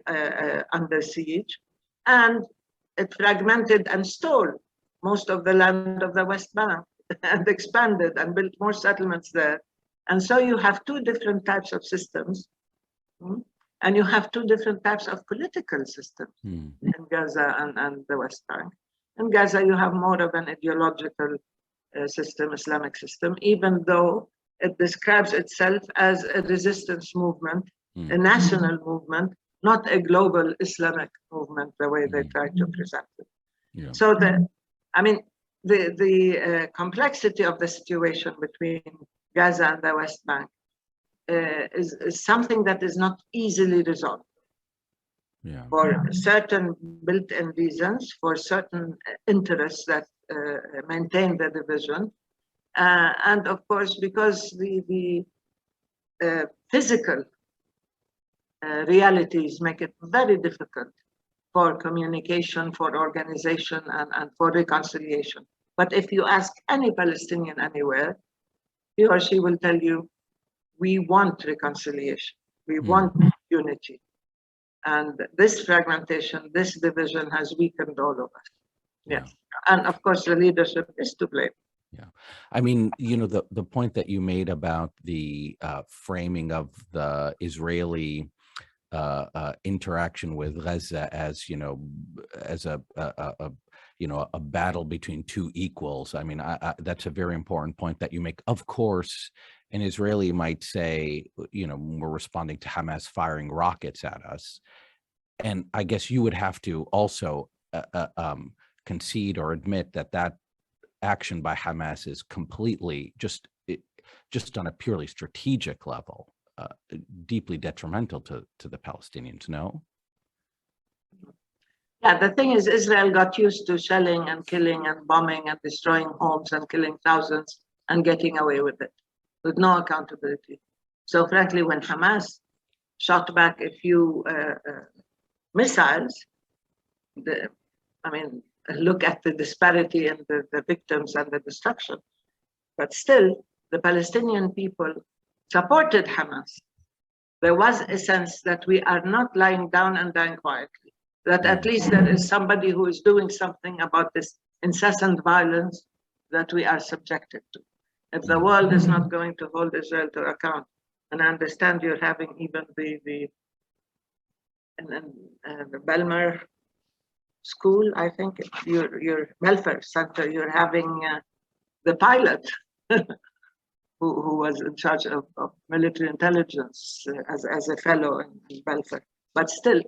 B: under siege, and it fragmented and stole most of the land of the West Bank and expanded and built more settlements there. And so you have two different types of systems, and you have two different types of political systems in Gaza and the West Bank. In Gaza, you have more of an ideological system, Islamic system, even though it describes itself as a resistance movement, a national movement, not a global Islamic movement, the way they try to present it. Yeah. So the complexity of the situation between Gaza and the West Bank is something that is not easily resolved. Yeah. For certain built-in reasons, for certain interests that maintain the division, and of course because the physical realities make it very difficult for communication, for organization, and for reconciliation. But if you ask any Palestinian anywhere, he or she will tell you, we want reconciliation, we want unity. And this fragmentation, this division has weakened all of us. Yes. And of course, the leadership is to blame.
A: Yeah. I mean, you know, the point that you made about the framing of the Israeli interaction with Gaza as, you know, as a battle between two equals. I mean, that's a very important point that you make. Of course, an Israeli might say, you know, we're responding to Hamas firing rockets at us. And I guess you would have to also concede or admit that that action by Hamas is completely just on a purely strategic level, deeply detrimental to the Palestinians, no?
B: Yeah, the thing is, Israel got used to shelling and killing and bombing and destroying homes and killing thousands and getting away with it, with no accountability. So frankly, when Hamas shot back a few missiles, look at the disparity in the victims and the destruction. But still, the Palestinian people supported Hamas. There was a sense that we are not lying down and dying quietly, that at least there is somebody who is doing something about this incessant violence that we are subjected to. If the world is not going to hold Israel to account, and I understand you're having even the Belmer school, I think, your welfare center, you're having the pilot who was in charge of military intelligence as a fellow in welfare. But still,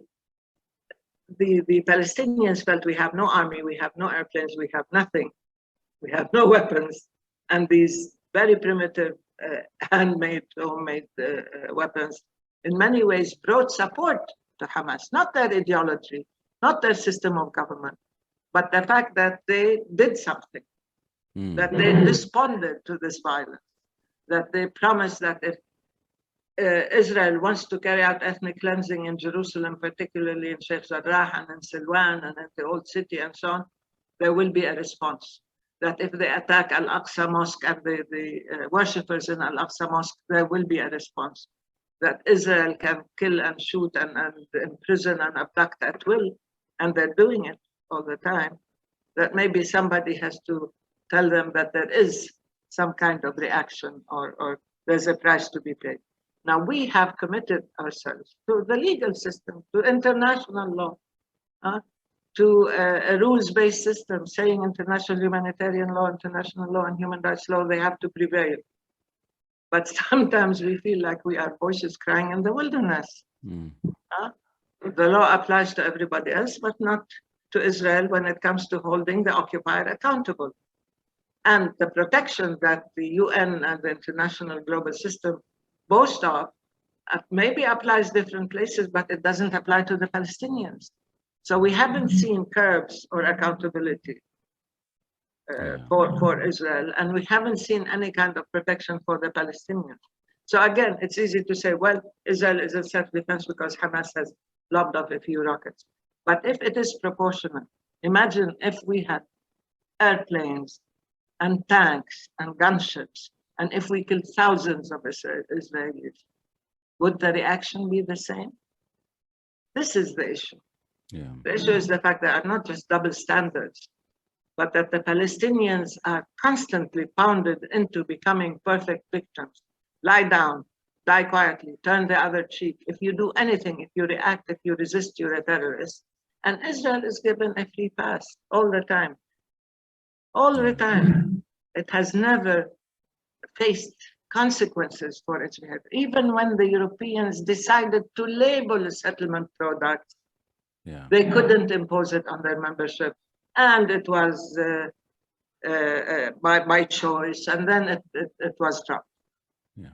B: the Palestinians felt we have no army, we have no airplanes, we have nothing, we have no weapons, and these very primitive handmade, homemade weapons in many ways brought support to Hamas, not their ideology, not their system of government, but the fact that they did something, that they responded to this violence, that they promised that if Israel wants to carry out ethnic cleansing in Jerusalem, particularly in Sheikh Jarrah and in Silwan and in the old city and so on, there will be a response. That if they attack Al-Aqsa Mosque and the worshippers in Al-Aqsa Mosque, there will be a response. That Israel can kill and shoot and imprison and abduct at will, and they're doing it all the time, that maybe somebody has to tell them that there is some kind of reaction or there's a price to be paid. Now we have committed ourselves to the legal system, to international law, to a rules-based system saying international humanitarian law, international law and human rights law, they have to prevail. But sometimes we feel like we are voices crying in the wilderness. The law applies to everybody else, but not to Israel when it comes to holding the occupier accountable. And the protection that the UN and the international global system boast of maybe applies different places, but it doesn't apply to the Palestinians. So we haven't seen curbs or accountability for Israel, and we haven't seen any kind of protection for the Palestinians. So again, it's easy to say, well, Israel is in self-defense because Hamas has lobbed off a few rockets. But if it is proportionate, imagine if we had airplanes and tanks and gunships, and if we killed thousands of Israelis, would the reaction be the same? This is the issue.
A: Yeah.
B: The issue is the fact that there are not just double standards, but that the Palestinians are constantly pounded into becoming perfect victims. Lie down, die quietly, turn the other cheek. If you do anything, if you react, if you resist, you're a terrorist. And Israel is given a free pass all the time. All the time. It has never faced consequences for its behavior. Even when the Europeans decided to label a settlement product, they couldn't impose it on their membership. And it was by choice, and then it was dropped.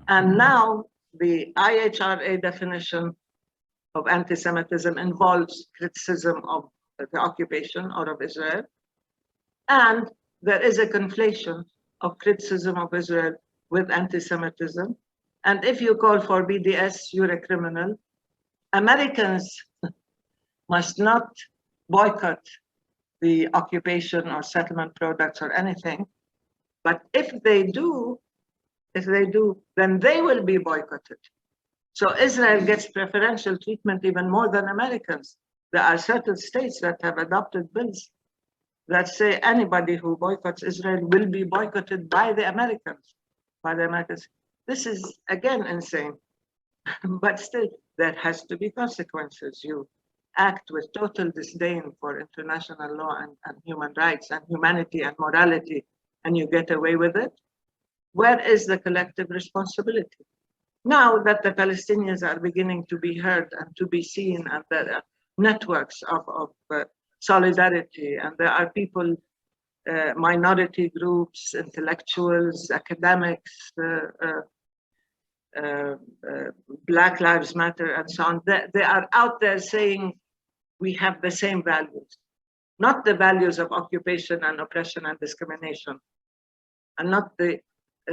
B: And now the IHRA definition of anti-Semitism involves criticism of the occupation or of Israel. And there is a conflation of criticism of Israel with anti-Semitism. And if you call for BDS, you're a criminal. Americans must not boycott the occupation or settlement products or anything. But if they do, then they will be boycotted. So Israel gets preferential treatment even more than Americans. There are certain states that have adopted bills that say anybody who boycotts Israel will be boycotted by the Americans. This is, again, insane. But still, there has to be consequences. You act with total disdain for international law and human rights and humanity and morality, and you get away with it. Where is the collective responsibility? Now that the Palestinians are beginning to be heard and to be seen, and there are networks of solidarity, and there are people, minority groups, intellectuals, academics, Black Lives Matter, and so on, they are out there saying we have the same values, not the values of occupation and oppression and discrimination, and not the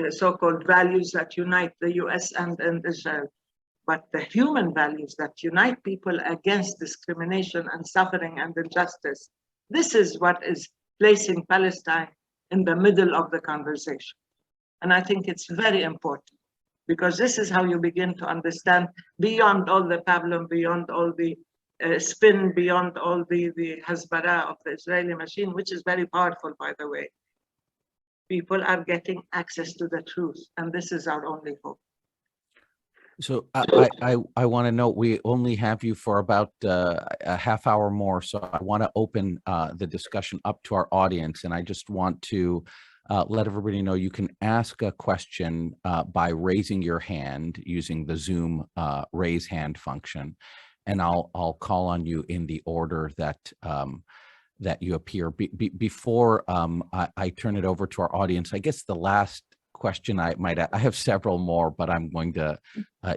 B: so-called values that unite the US and Israel, but the human values that unite people against discrimination and suffering and injustice. This is what is placing Palestine in the middle of the conversation. And I think it's very important, because this is how you begin to understand, beyond all the pablum, beyond all the spin, beyond all the hasbara of the Israeli machine, which is very powerful, by the way. People are getting access to the truth, and this is our only hope.
A: So I want to note we only have you for about a half hour more, so I want to open the discussion up to our audience, and I just want to let everybody know you can ask a question by raising your hand using the Zoom raise hand function, and I'll call on you in the order that that you appear. Before I turn it over to our audience, I guess the last question I have several more, but I'm going to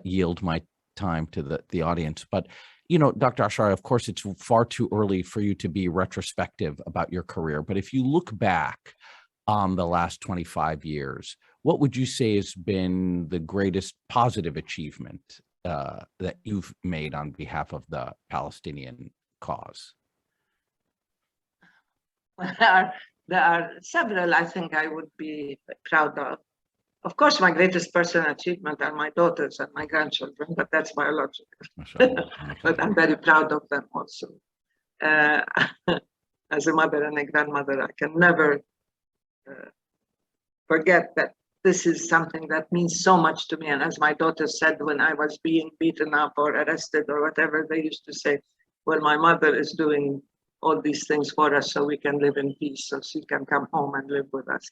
A: yield my time to the audience. But, you know, Dr. Ashrawi, of course, it's far too early for you to be retrospective about your career. But if you look back on the last 25 years, what would you say has been the greatest positive achievement that you've made on behalf of the Palestinian cause?
B: Well, there are several I think I would be proud of. Of course, my greatest personal achievement are my daughters and my grandchildren, but that's biological. But I'm very proud of them also. As a mother and a grandmother, I can never forget that this is something that means so much to me. And as my daughter said, when I was being beaten up or arrested or whatever, they used to say, well, my mother is doing all these things for us so we can live in peace, so she can come home and live with us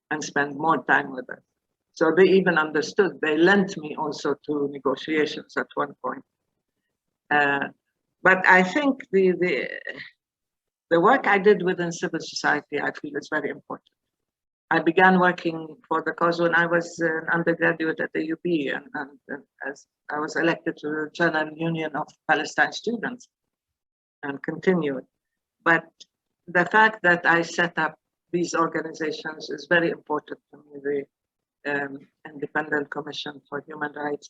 B: and spend more time with us. So they even understood. They lent me also to negotiations at one point. But I think the work I did within civil society, I feel is very important. I began working for the cause when I was an undergraduate at the UP, and as I was elected to the General Union of Palestine Students and continued. But the fact that I set up these organizations is very important to me. The Independent Commission for Human Rights,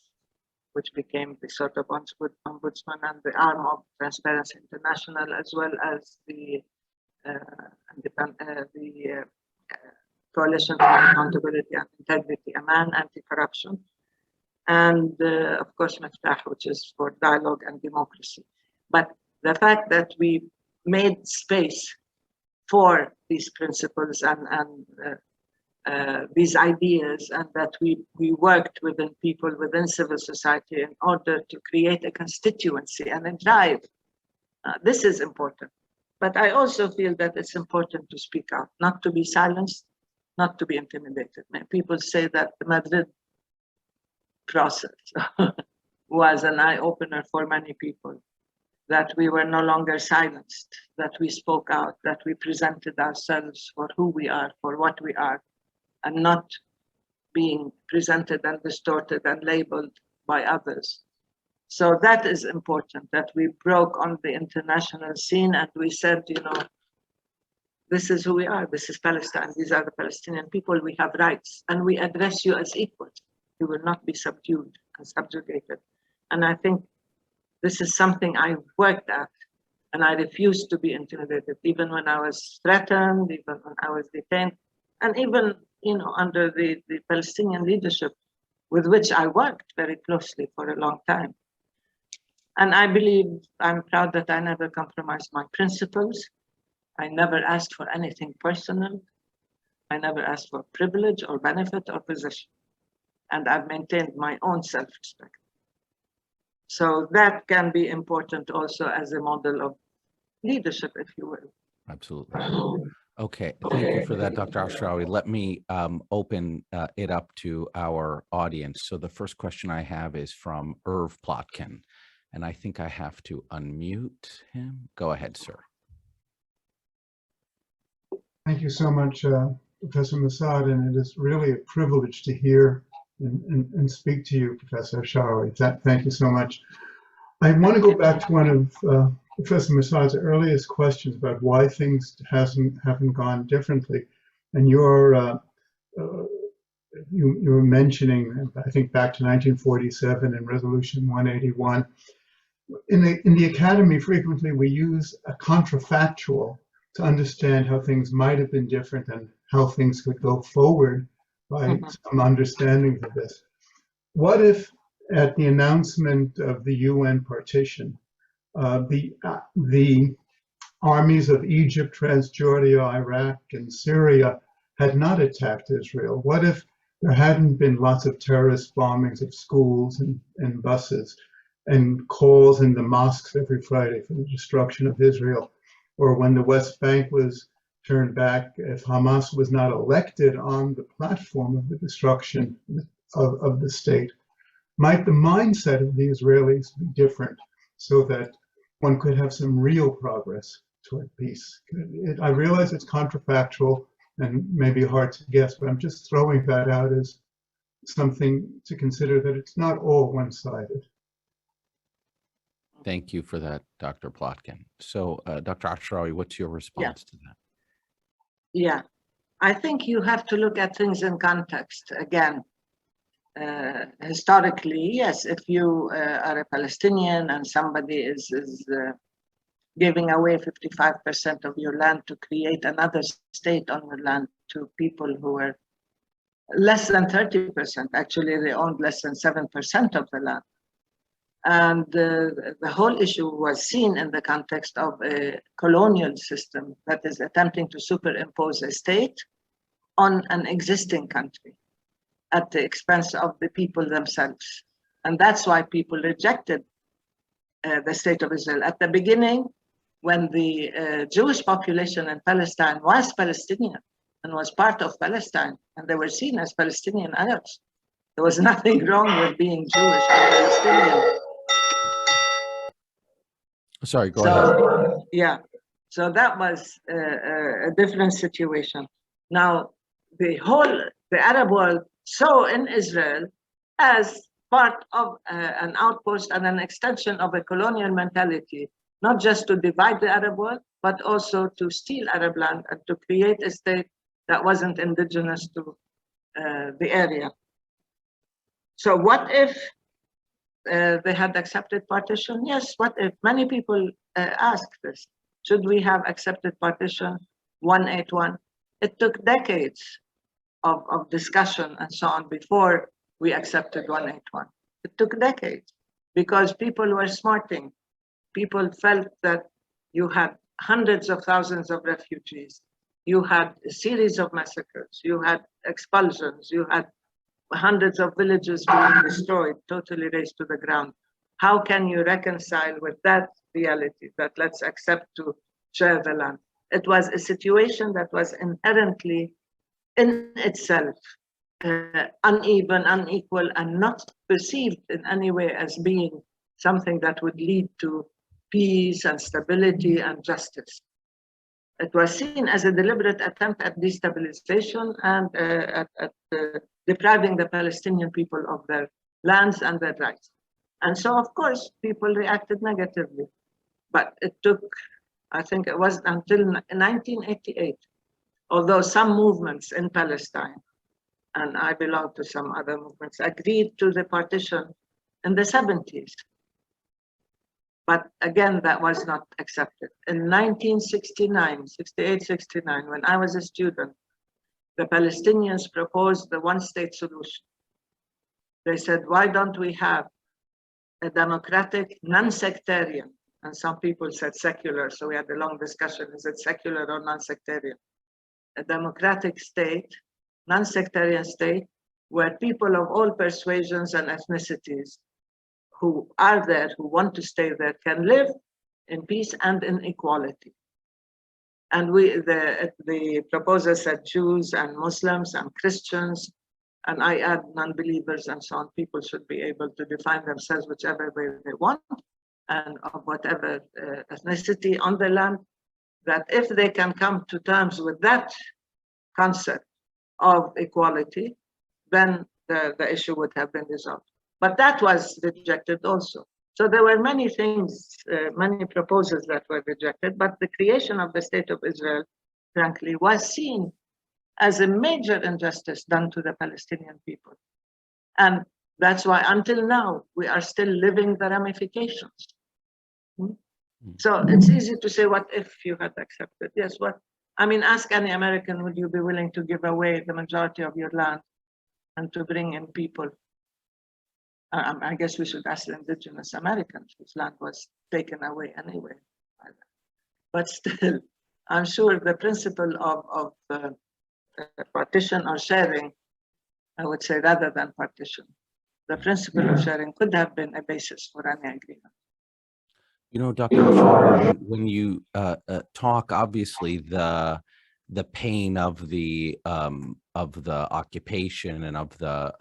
B: which became the sort of ombudsman and the arm of Transparency International, as well as the Coalition for Accountability and Integrity, AMAN, anti-corruption, and of course MIFTAH, which is for dialogue and democracy. But the fact that we made space for these principles and these ideas, and that we worked within people within civil society in order to create a constituency and a drive. This is important. But I also feel that it's important to speak out, not to be silenced, not to be intimidated. People say that the Madrid process was an eye-opener for many people, that we were no longer silenced, that we spoke out, that we presented ourselves for who we are, for what we are, and not being presented and distorted and labeled by others. So that is important, that we broke on the international scene and we said, you know, this is who we are, this is Palestine, these are the Palestinian people, we have rights, and we address you as equals. You will not be subdued and subjugated. And I think this is something I worked at And I refused to be intimidated, even when I was threatened, even when I was detained, and even, under the Palestinian leadership with which I worked very closely for a long time. And I'm proud that I never compromised my principles. I never asked for anything personal. I never asked for privilege or benefit or position. And I've maintained my own self-respect. So that can be important also as a model of leadership, if you will.
A: Absolutely. Okay, thank you for that, Dr. Ashrawi. Let me open it up to our audience. So the first question I have is from Irv Plotkin, and I think I have to unmute him. Go ahead, sir.
C: Thank you so much, Professor Masoud, and it is really a privilege to hear and speak to you, Professor Ashrawi. Thank you so much. I want to go back to one of Professor Masoud's earliest questions about why things haven't gone differently, and you were mentioning, I think, back to 1947 and Resolution 181. In the academy, frequently we use a contrafactual to understand how things might have been different and how things could go forward by some understanding of this. What if, at the announcement of the UN partition, the armies of Egypt, Transjordan, Iraq, and Syria had not attacked Israel? What if there hadn't been lots of terrorist bombings of schools and buses and calls in the mosques every Friday for the destruction of Israel? Or when the West Bank was turned back, if Hamas was not elected on the platform of the destruction of the state? Might the mindset of the Israelis be different so that one could have some real progress toward peace? I realize it's contrafactual and maybe hard to guess, but I'm just throwing that out as something to consider, that it's not all one-sided.
A: Thank you for that, Dr. Plotkin. So, Dr. Ashrawi, what's your response to that?
B: Yeah, I think you have to look at things in context. Again, historically, yes, if you are a Palestinian and somebody is giving away 55% of your land to create another state on your land to people who were less than 30%, actually they owned less than 7% of the land. And the whole issue was seen in the context of a colonial system that is attempting to superimpose a state on an existing country at the expense of the people themselves. And that's why people rejected the state of Israel. At the beginning, when the Jewish population in Palestine was Palestinian and was part of Palestine, and they were seen as Palestinian Arabs, there was nothing wrong with being Jewish or Palestinian.
A: Sorry, go ahead.
B: Yeah, so that was a different situation. Now, the Arab world saw in Israel as part of an outpost and an extension of a colonial mentality, not just to divide the Arab world, but also to steal Arab land and to create a state that wasn't indigenous to the area. So what if they had accepted partition? Yes, what if? Many people ask this. Should we have accepted partition 181? It took decades of discussion and so on before we accepted 181. It took decades because people were smarting. People felt that you had hundreds of thousands of refugees. You had a series of massacres. You had expulsions. You had hundreds of villages being destroyed, totally razed to the ground. How can you reconcile with that reality that let's accept to share the land? It was a situation that was inherently in itself uneven, unequal, and not perceived in any way as being something that would lead to peace and stability and justice. It was seen as a deliberate attempt at destabilization and at depriving the Palestinian people of their lands and their rights. And so, of course, people reacted negatively. But it took, I think it was until 1988, although some movements in Palestine, and I belong to some other movements, agreed to the partition in the 70s. But again, that was not accepted. In 1969, 68, 69, when I was a student, the Palestinians proposed the one-state solution. They said, why don't we have a democratic, non-sectarian, and some people said secular, so we had a long discussion, is it secular or non-sectarian? A democratic state, non-sectarian state, where people of all persuasions and ethnicities who are there, who want to stay there, can live in peace and in equality. And the proposal said Jews and Muslims and Christians, and I add non-believers and so on. People should be able to define themselves whichever way they want and of whatever ethnicity on the land, that if they can come to terms with that concept of equality, then the issue would have been resolved. But that was rejected also. So there were many things, many proposals that were rejected, but the creation of the State of Israel, frankly, was seen as a major injustice done to the Palestinian people. And that's why until now, we are still living the ramifications. So it's easy to say, what if you had accepted? Yes, what? I mean, ask any American, would you be willing to give away the majority of your land and to bring in people? I guess we should ask the indigenous Americans whose land was taken away anyway. But still, I'm sure the principle of partition or sharing, I would say rather than partition, the principle of sharing could have been a basis for any agreement.
A: You know, Dr. Ashrawi, when you talk, obviously the pain of the occupation and of the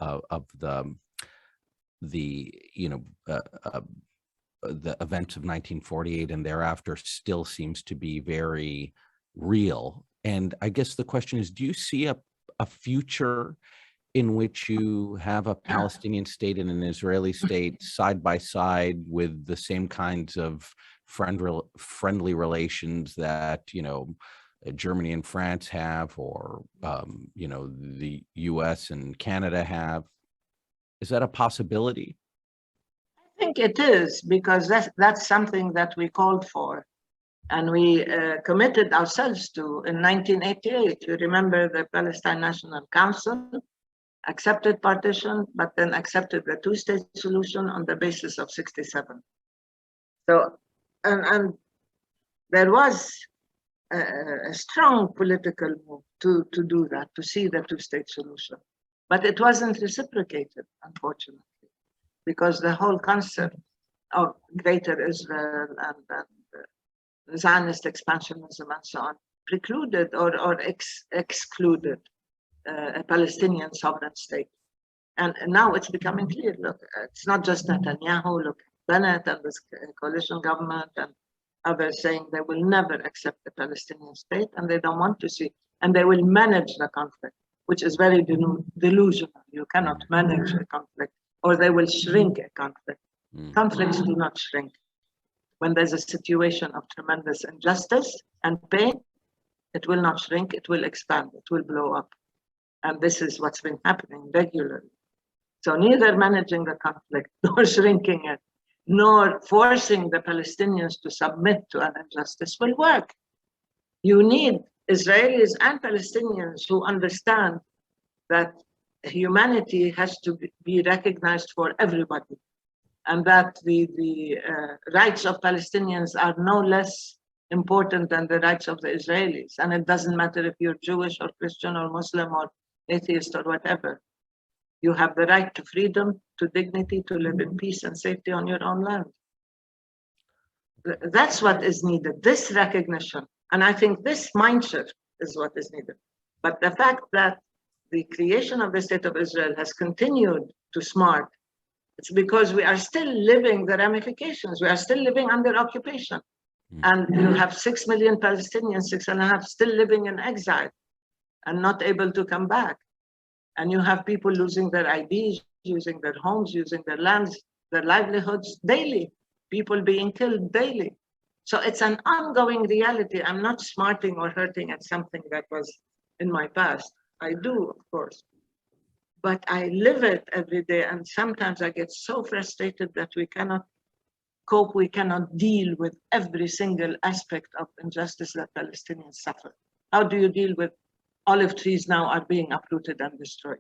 A: events of 1948 and thereafter still seems to be very real. And I guess the question is, do you see a future in which you have a Palestinian state and an Israeli state side by side with the same kinds of friendly relations that, Germany and France have, or, the US and Canada have? Is that a possibility?
B: I think it is, because that's something that we called for and we committed ourselves to in 1988. You remember the Palestine National Council accepted partition, but then accepted the two-state solution on the basis of 67. So, and there was a strong political move to do that, to see the two-state solution. But it wasn't reciprocated, unfortunately, because the whole concept of Greater Israel and Zionist expansionism and so on precluded or excluded a Palestinian sovereign state. And now it's becoming clear, look, it's not just Netanyahu, look, Bennett and this coalition government and others saying they will never accept the Palestinian state and they don't want to see, and they will manage the conflict, which is very delusional. You cannot manage a conflict, or they will shrink a conflict. Conflicts do not shrink. When there's a situation of tremendous injustice and pain, it will not shrink, it will expand, it will blow up. And this is what's been happening regularly. So neither managing the conflict, nor shrinking it, nor forcing the Palestinians to submit to an injustice will work. You need Israelis and Palestinians who understand that humanity has to be recognized for everybody, and that the rights of Palestinians are no less important than the rights of the Israelis. And it doesn't matter if you're Jewish or Christian or Muslim or atheist or whatever. You have the right to freedom, to dignity, to live in peace and safety on your own land. That's what is needed, this recognition. And I think this mind shift is what is needed. But the fact that the creation of the State of Israel has continued to smart, it's because we are still living the ramifications. We are still living under occupation. And you have 6 million Palestinians, 6.5, still living in exile and not able to come back. And you have people losing their IDs, losing their homes, using their lands, their livelihoods daily, people being killed daily. So it's an ongoing reality. I'm not smarting or hurting at something that was in my past. I do, of course. But I live it every day. And sometimes I get so frustrated that we cannot cope, we cannot deal with every single aspect of injustice that Palestinians suffer. How do you deal with olive trees now are being uprooted and destroyed?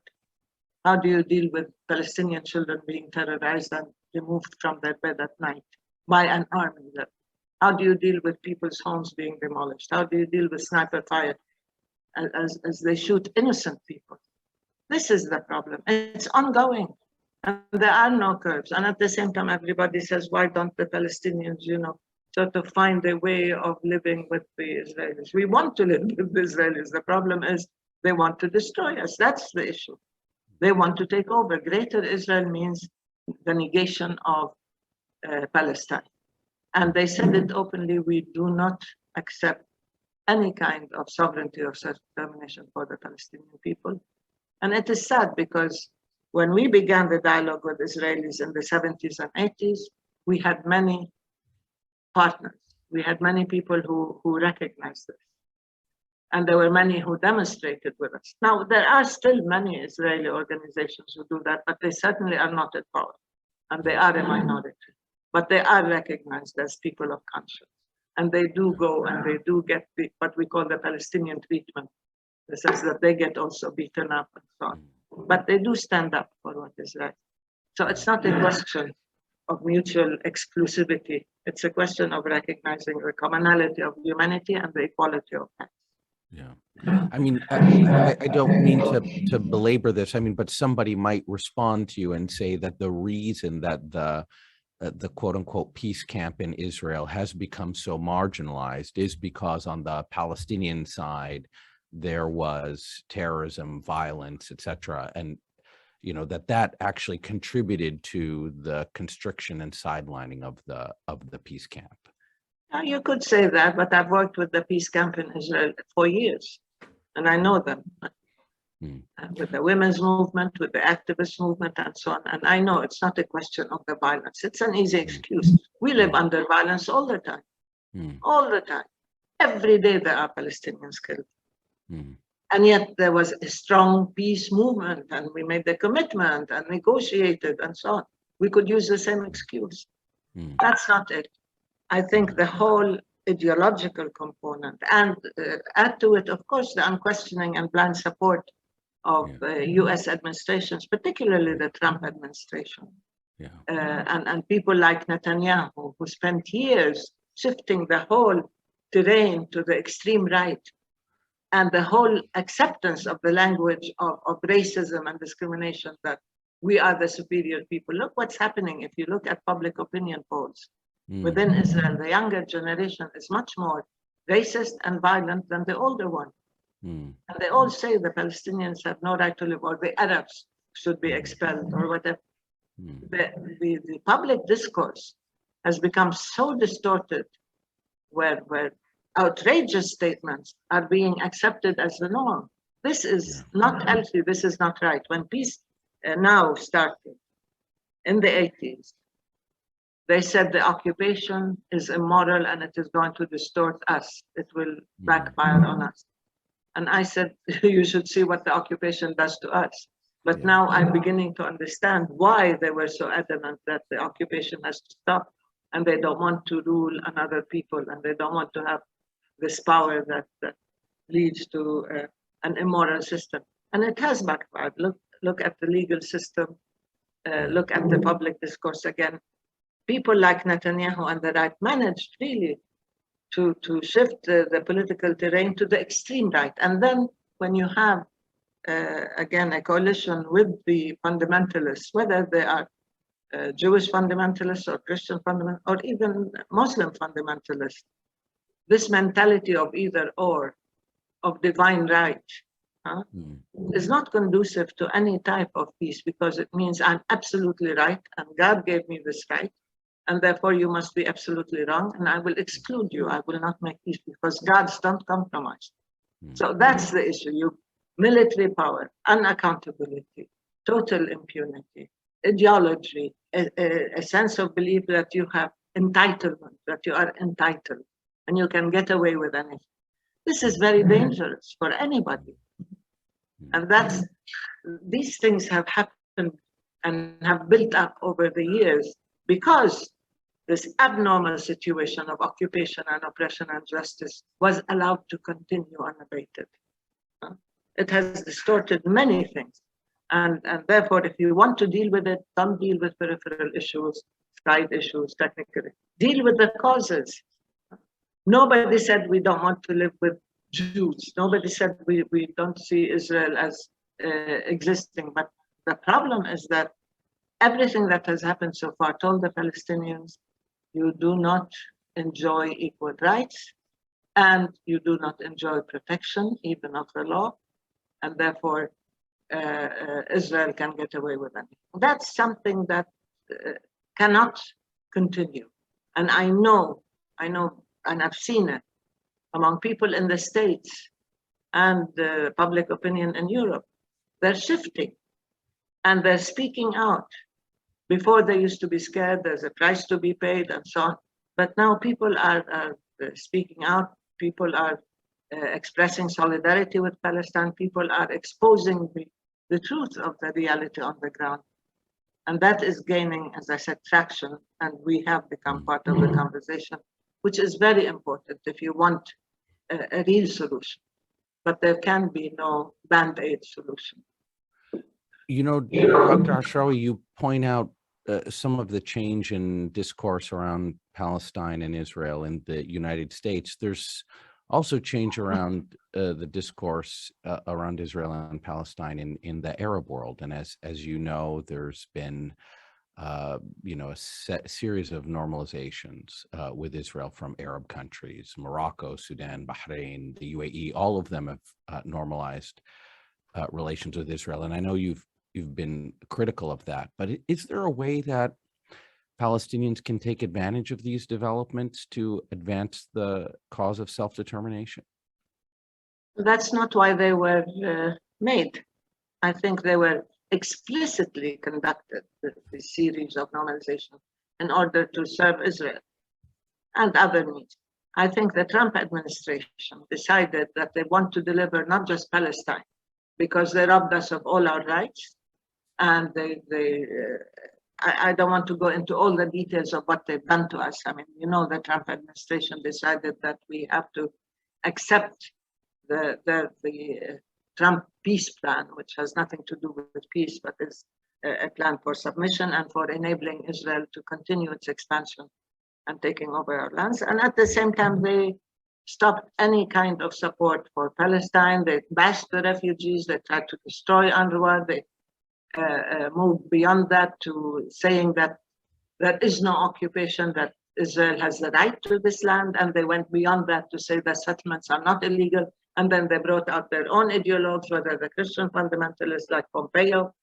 B: How do you deal with Palestinian children being terrorized and removed from their bed at night by an army? How do you deal with people's homes being demolished? How do you deal with sniper fire as they shoot innocent people? This is the problem. It's ongoing. And there are no curbs. And at the same time, everybody says, why don't the Palestinians, sort of find a way of living with the Israelis? We want to live with the Israelis. The problem is they want to destroy us. That's the issue. They want to take over. Greater Israel means the negation of Palestine. And they said it openly, we do not accept any kind of sovereignty or self-determination for the Palestinian people. And it is sad because when we began the dialogue with Israelis in the 70s and 80s, we had many partners. We had many people who recognized this. And there were many who demonstrated with us. Now, there are still many Israeli organizations who do that, but they certainly are not at power. And they are a minority. But they are recognized as people of conscience. And they do go and they do get what we call the Palestinian treatment. The sense that they get also beaten up and so on. But they do stand up for what is right. So it's not a question of mutual exclusivity. It's a question of recognizing the commonality of humanity and the equality of man.
A: Yeah. I mean, I don't mean to belabor this. I mean, but somebody might respond to you and say that the reason that the quote unquote peace camp in Israel has become so marginalized is because on the Palestinian side, there was terrorism, violence, etc. And, that actually contributed to the constriction and sidelining of the peace camp.
B: Now, you could say that, but I've worked with the peace camp in Israel for years, and I know them. With the women's movement, with the activist movement, and so on. And I know it's not a question of the violence. It's an easy excuse. We live under violence all the time. All the time. Every day there are Palestinians killed. And yet there was a strong peace movement, and we made the commitment and negotiated and so on. We could use the same excuse. That's not it. I think the whole ideological component, and add to it, of course, the unquestioning and blind support of US administrations, particularly the Trump administration. And people like Netanyahu, who spent years shifting the whole terrain to the extreme right, and the whole acceptance of the language of racism and discrimination, that we are the superior people. Look what's happening if you look at public opinion polls. Within Israel, the younger generation is much more racist and violent than the older one. And they all say the Palestinians have no right to live, or the Arabs should be expelled, or whatever. The public discourse has become so distorted, where outrageous statements are being accepted as the norm. This is not healthy. This is not right. When peace now started in the 80s, they said the occupation is immoral and it is going to distort us. It will backfire on us. And I said, you should see what the occupation does to us. But now I'm beginning to understand why they were so adamant that the occupation has to stop, and they don't want to rule another people, and they don't want to have this power that leads to an immoral system. And it has backfired. Look at the legal system. Look at the public discourse again. People like Netanyahu and the right managed really to shift the political terrain to the extreme right. And then when you have, again, a coalition with the fundamentalists, whether they are Jewish fundamentalists or Christian fundamentalists or even Muslim fundamentalists, this mentality of either or, of divine right, is not conducive to any type of peace, because it means I'm absolutely right and God gave me this right, and therefore you must be absolutely wrong, and I will exclude you. I will not make peace, because gods don't compromise. So that's the issue. Military power, unaccountability, total impunity, ideology, a sense of belief that you have entitlement, that you are entitled, and you can get away with anything. This is very dangerous for anybody. And these things have happened and have built up over the years because this abnormal situation of occupation and oppression and justice was allowed to continue unabated. It has distorted many things. And therefore, if you want to deal with it, don't deal with peripheral issues, side issues, technically. Deal with the causes. Nobody said we don't want to live with Jews. Nobody said we don't see Israel as existing. But the problem is that everything that has happened so far told the Palestinians, you do not enjoy equal rights, and you do not enjoy protection, even of the law, and therefore Israel can get away with anything. That's something that cannot continue. And I know, and I've seen it among people in the States and public opinion in Europe. They're shifting and they're speaking out. Before they used to be scared, there's a price to be paid and so on. But now people are speaking out, people are expressing solidarity with Palestine, people are exposing the truth of the reality on the ground. And that is gaining, as I said, traction, and we have become part of the conversation, which is very important if you want a real solution. But there can be no band-aid solution.
A: You know, Dr. Ashrawi, you point out some of the change in discourse around Palestine and Israel in the United States. There's also change around the discourse around Israel and Palestine in the Arab world. And as you know, there's been a series of normalizations with Israel from Arab countries, Morocco, Sudan, Bahrain, the UAE. All of them have normalized relations with Israel. And I know you've been critical of that, but is there a way that Palestinians can take advantage of these developments to advance the cause of self-determination?
B: That's not why they were made. I think they were explicitly conducted, the series of normalization, in order to serve Israel and other needs. I think the Trump administration decided that they want to deliver not just Palestine, because they robbed us of all our rights, and I don't want to go into all the details of what they've done to us. I mean, you know, the Trump administration decided that we have to accept the Trump peace plan, which has nothing to do with peace, but is a plan for submission and for enabling Israel to continue its expansion and taking over our lands. And at the same time, they stopped any kind of support for Palestine. They bashed the refugees. They tried to destroy UNRWA. They moved beyond that to saying that there is no occupation, that Israel has the right to this land, and they went beyond that to say that settlements are not illegal. And then they brought out their own ideologues, whether the Christian fundamentalists like Pompeo,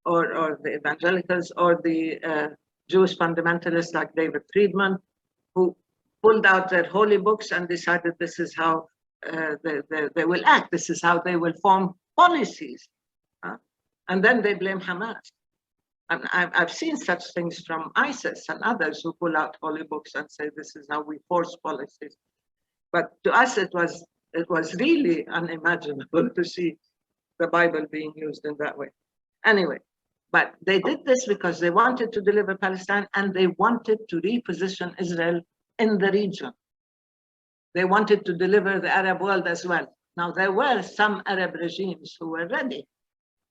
B: or the evangelicals, or the Jewish fundamentalists like David Friedman, who pulled out their holy books and decided this is how they will act, this is how they will form policies. And then they blame Hamas. And I've seen such things from ISIS and others who pull out holy books and say this is how we force policies. But to us, it was really unimaginable to see the Bible being used in that way. Anyway, but they did this because they wanted to deliver Palestine, and they wanted to reposition Israel in the region. They wanted to deliver the Arab world as well. Now, there were some Arab regimes who were ready,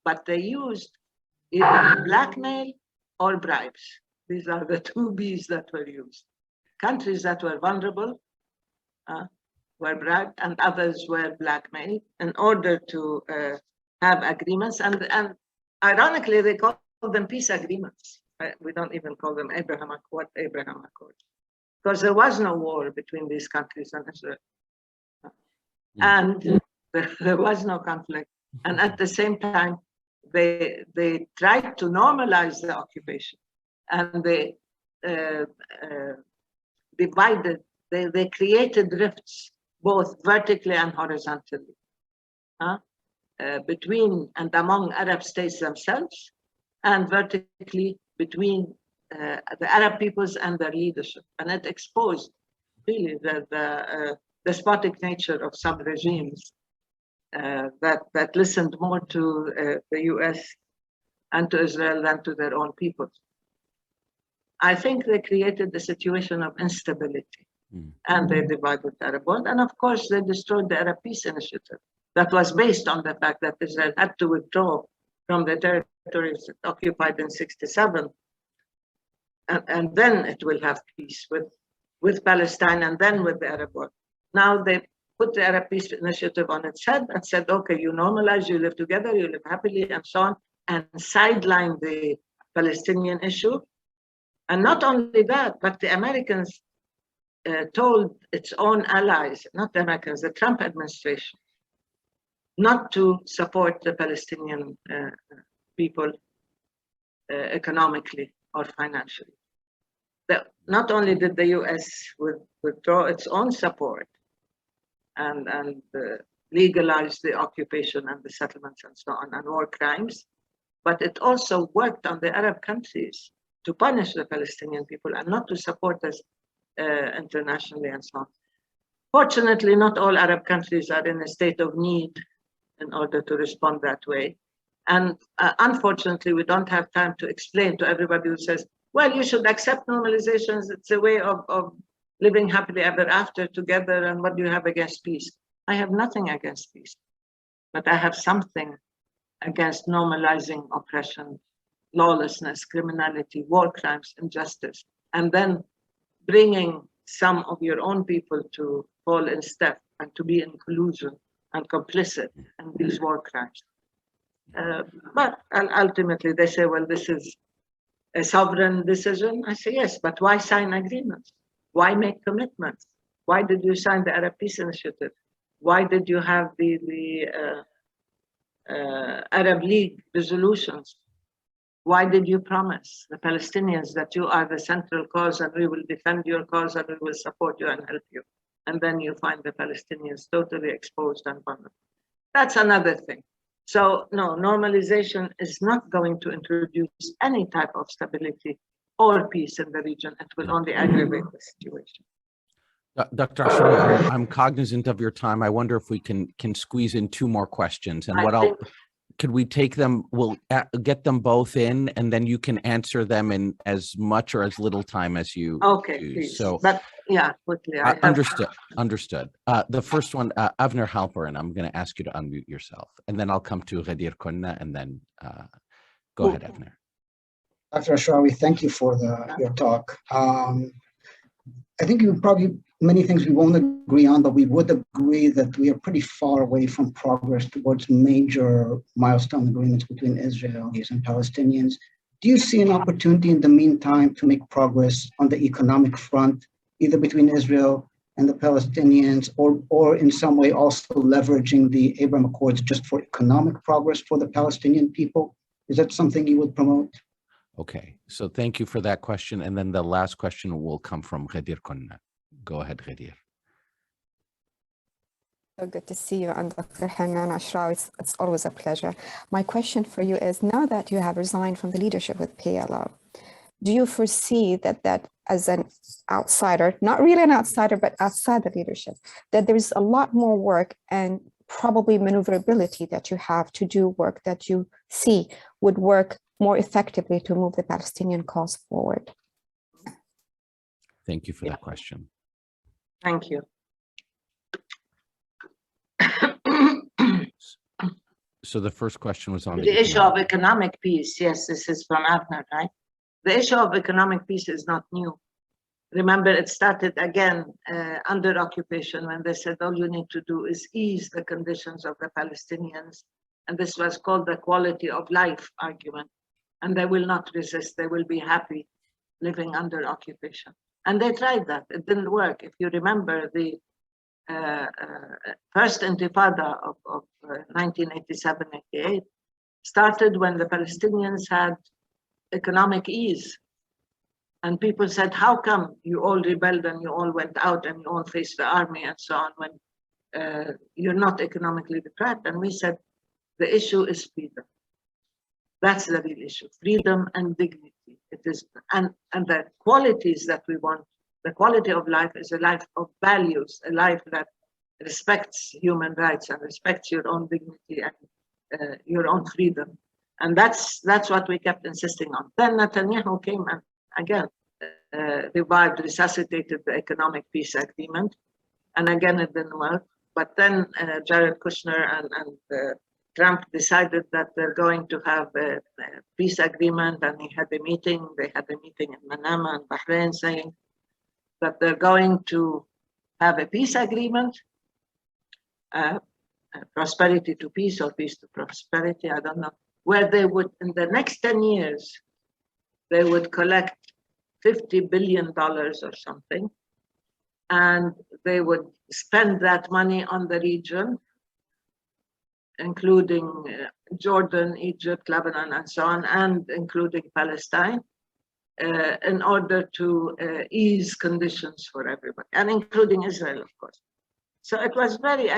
B: but they used either blackmail or bribes. These are the two B's that were used. Countries that were vulnerable were bribed, and others were blackmailed in order to have agreements. And ironically, they call them peace agreements. We don't even call them Abraham Accords, because there was no war between these countries and Israel. And there was no conflict. And at the same time, they tried to normalize the occupation, and they divided, they created rifts both vertically and horizontally between and among Arab states themselves, and vertically between the Arab peoples and their leadership. And it exposed really the despotic nature of some regimes that listened more to the US and to Israel than to their own people. I think they created a situation of instability. And they divided the Arab world. And of course, they destroyed the Arab Peace Initiative that was based on the fact that Israel had to withdraw from the territories occupied in 1967. And then it will have peace with Palestine and then with the Arab world. Now they put the Arab Peace Initiative on its head and said, okay, you normalize, you live together, you live happily, and so on, and sideline the Palestinian issue. And not only that, but the Americans told its own allies, not the Americans, the Trump administration, not to support the Palestinian people economically or financially. Not only did the US withdraw its own support and legalize the occupation and the settlements and so on, and war crimes, but it also worked on the Arab countries to punish the Palestinian people and not to support us internationally and so on. Fortunately, not all Arab countries are in a state of need in order to respond that way. And unfortunately, we don't have time to explain to everybody who says, well, you should accept normalizations. It's a way of living happily ever after together. And what do you have against peace? I have nothing against peace, but I have something against normalizing oppression, lawlessness, criminality, war crimes, injustice, and then bringing some of your own people to fall in step and to be in collusion and complicit in these war crimes. But ultimately they say, well, this is a sovereign decision. I say, yes, but why sign agreements? Why make commitments? Why did you sign the Arab Peace Initiative? Why did you have the Arab League resolutions? Why did you promise the Palestinians that you are the central cause and we will defend your cause and we will support you and help you? And then you find the Palestinians totally exposed and vulnerable. That's another thing. So no, normalization is not going to introduce any type of stability or peace in the region. It will only aggravate the situation.
A: Dr. Ashrawi, I'm cognizant of your time. I wonder if we can squeeze in two more questions. And could we take them, we'll get them both in, and then you can answer them in as much or as little time as you
B: Okay,
A: choose.
B: please.
A: So,
B: but yeah, quickly.
A: Understood. The first one, Avner Halperin, I'm going to ask you to unmute yourself, and then I'll come to Ghadir Kunna, and then go ahead, Avner.
D: Dr. Ashrawi, thank you for your talk. I think many things we won't agree on, but we would agree that we are pretty far away from progress towards major milestone agreements between Israelis and Palestinians. Do you see an opportunity in the meantime to make progress on the economic front, either between Israel and the Palestinians, or in some way also leveraging the Abraham Accords just for economic progress for the Palestinian people? Is that something you would promote?
A: Okay, so thank you for that question. And then the last question will come from Ghadir Kunna. Go ahead, Ghadir.
E: So good to see you, and Dr. Hanan Ashrawi, it's always a pleasure. My question for you is, now that you have resigned from the leadership with PLO, do you foresee that as an outsider, not really an outsider, but outside the leadership, that there's a lot more work and probably maneuverability that you have to do work that you see would work more effectively to move the Palestinian cause forward?
A: Thank you for that question.
B: Thank you.
A: So the first question was on
B: the issue of economic peace. Yes, this is from Avner, right? The issue of economic peace is not new. Remember, it started again under occupation when they said all you need to do is ease the conditions of the Palestinians. And this was called the quality of life argument. And they will not resist. They will be happy living under occupation. And they tried that. It didn't work. If you remember, the first intifada of 1987-88 started when the Palestinians had economic ease. And people said, how come you all rebelled and you all went out and you all faced the army and so on when you're not economically deprived? And we said, the issue is freedom. That's the real issue, freedom and dignity. It is, and the qualities that we want, the quality of life is a life of values, a life that respects human rights and respects your own dignity and your own freedom. And that's what we kept insisting on. Then Netanyahu came and again revived, resuscitated the economic peace agreement. And again, it didn't work. But then Jared Kushner and Trump decided that they're going to have a peace agreement, and he had a meeting. They had a meeting in Manama and Bahrain saying that they're going to have a peace agreement, prosperity to peace or peace to prosperity, I don't know, where they would, in the next 10 years, they would collect $50 billion or something, and they would spend that money on the region, including Jordan, Egypt, Lebanon, and so on, and including Palestine, in order to ease conditions for everybody, and including Israel, of course. So it was very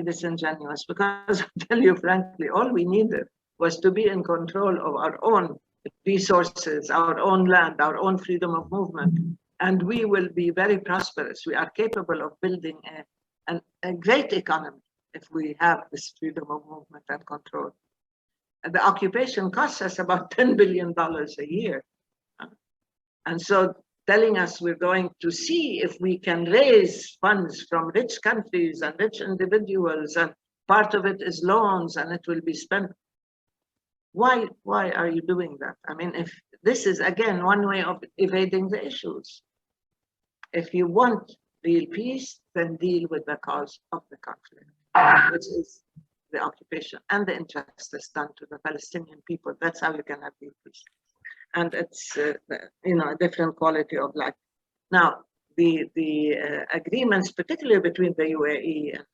B: disingenuous, because I'll tell you frankly, all we needed was to be in control of our own resources, our own land, our own freedom of movement, and we will be very prosperous. We are capable of building a great economy if we have this freedom of movement and control. And the occupation costs us about $10 billion a year. And so telling us we're going to see if we can raise funds from rich countries and rich individuals, and part of it is loans and it will be spent. Why are you doing that? I mean, if this is again one way of evading the issues. If you want real peace, then deal with the cause of the conflict, which is the occupation and the injustice done to the Palestinian people. That's how you can have real peace. And it's a different quality of life. Now, the agreements, particularly between the UAE, and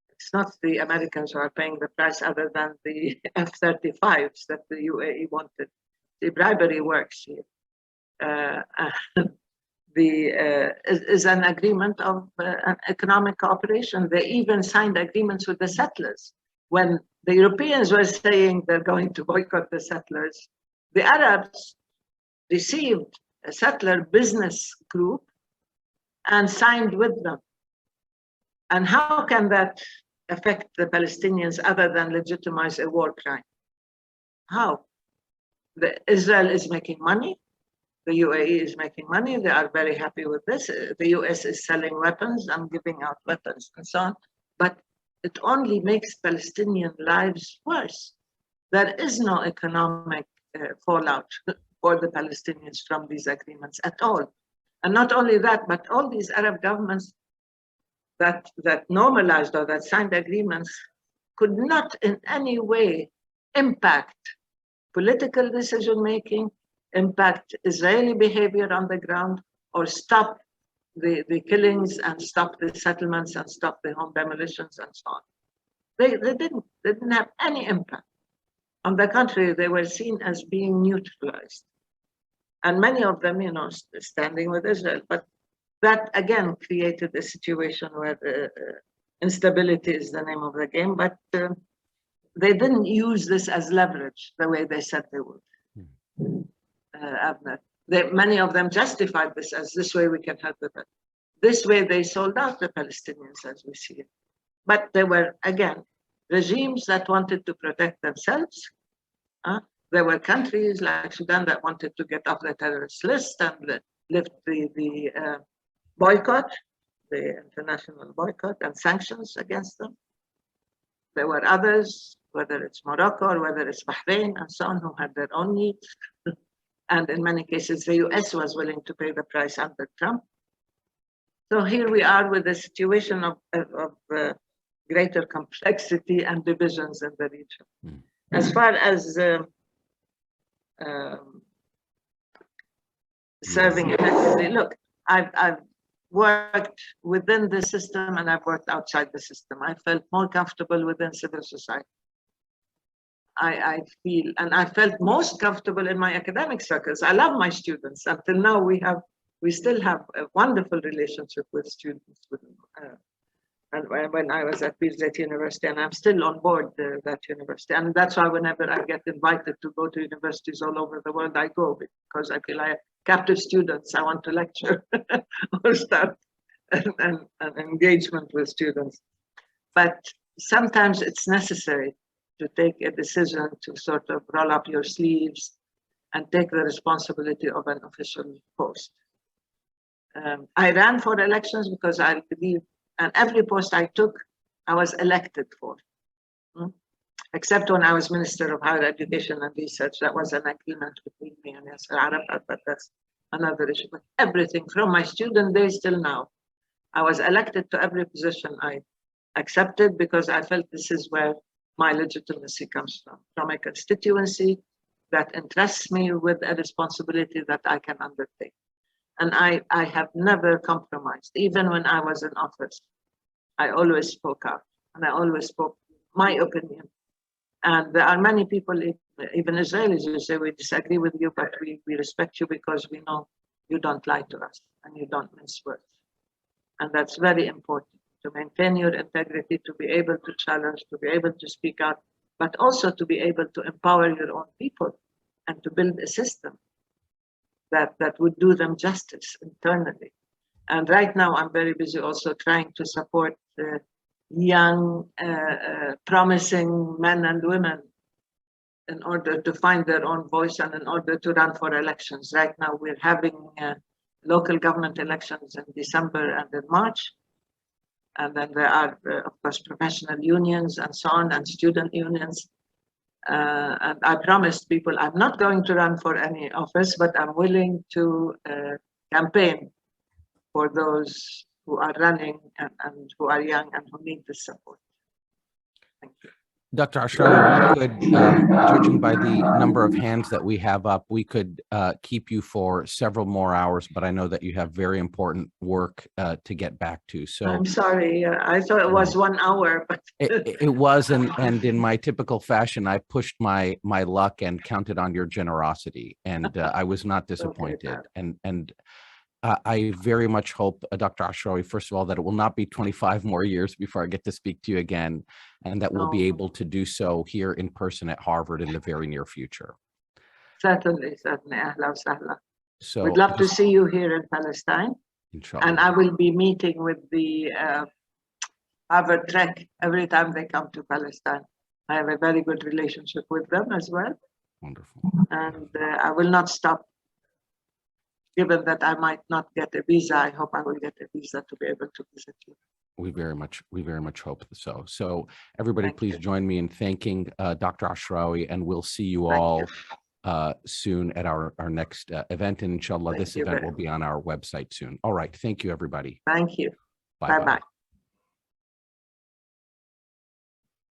B: it's not the Americans who are paying the price, other than the F-35s that the UAE wanted. The bribery works here. Is an agreement of an economic cooperation. They even signed agreements with the settlers. When the Europeans were saying they're going to boycott the settlers, the Arabs received a settler business group and signed with them. And how can that affect the Palestinians other than legitimize a war crime? How? Israel is making money. The UAE is making money. They are very happy with this. The US is selling weapons and giving out weapons and so on. But it only makes Palestinian lives worse. There is no economic fallout for the Palestinians from these agreements at all. And not only that, but all these Arab governments that normalized or that signed agreements could not in any way impact political decision-making, impact Israeli behavior on the ground, or stop the killings and stop the settlements and stop the home demolitions and so on. They didn't have any impact. On the contrary, they were seen as being neutralized. And many of them, standing with Israel. But that again created a situation where instability is the name of the game, but they didn't use this as leverage the way they said they would. Abner. Many of them justified this as this way we can help the Palestinians. This way they sold out the Palestinians as we see it. But there were, again, regimes that wanted to protect themselves. There were countries like Sudan that wanted to get off the terrorist list and lift the boycott, the international boycott and sanctions against them. There were others, whether it's Morocco or whether it's Bahrain and so on, who had their own needs. And in many cases, the US was willing to pay the price under Trump. So here we are with a situation of greater complexity and divisions in the region. As far as serving effectively, look, I've worked within the system and I've worked outside the system. I felt more comfortable within civil society. I feel, and I felt most comfortable in my academic circles. I love my students. Until now, we still have a wonderful relationship with students. And when I was at Birzeit University, and I'm still on board that university, and that's why whenever I get invited to go to universities all over the world, I go, because I feel I have captive students. I want to lecture or start an engagement with students. But sometimes it's necessary to take a decision to sort of roll up your sleeves and take the responsibility of an official post. I ran for elections because I believe, and every post I took, I was elected for. Except when I was Minister of Higher Education and Research, that was an agreement between me and Yasser Arafat, but that's another issue. But everything from my student days till now, I was elected to every position I accepted because I felt this is where my legitimacy comes from a constituency that entrusts me with a responsibility that I can undertake. And I have never compromised, even when I was in office. I always spoke out, and I always spoke my opinion. And there are many people, even Israelis, who say we disagree with you, but we respect you because we know you don't lie to us and you don't mince words. And that's very important, to maintain your integrity, to be able to challenge, to be able to speak out, but also to be able to empower your own people and to build a system that would do them justice internally. And right now I'm very busy also trying to support young, promising men and women in order to find their own voice and in order to run for elections. Right now we're having local government elections in December and in March. And then there are, of course, professional unions and so on, and student unions. And I promised people I'm not going to run for any office, but I'm willing to campaign for those who are running and who are young and who need the support. Thank you.
A: Dr. Ashrawi, we could, judging by the number of hands that we have up, we could keep you for several more hours, but I know that you have very important work to get back to. So
B: I'm sorry, I thought it was 1 hour, but
A: it was, and in my typical fashion, I pushed my luck and counted on your generosity, and I was not disappointed. And I very much hope, Dr. Ashrawi, first of all, that it will not be 25 more years before I get to speak to you again, and that we'll be able to do so here in person at Harvard in the very near future.
B: Certainly. Ahla wa sahla.
A: So
B: we'd love to see you here in Palestine.
A: Inshallah.
B: And I will be meeting with the Harvard Trek every time they come to Palestine. I have a very good relationship with them as well.
A: Wonderful.
B: And I will not stop. Given that I might not get a visa, I hope I will get a visa to be able to visit you.
A: We very much hope so. So everybody, please join me in thanking Dr. Ashrawi, and we'll see you all soon at our next event. And inshallah, this event will be on our website soon. All right. Thank you, everybody.
B: Thank you.
A: Bye-bye.
B: Bye-bye.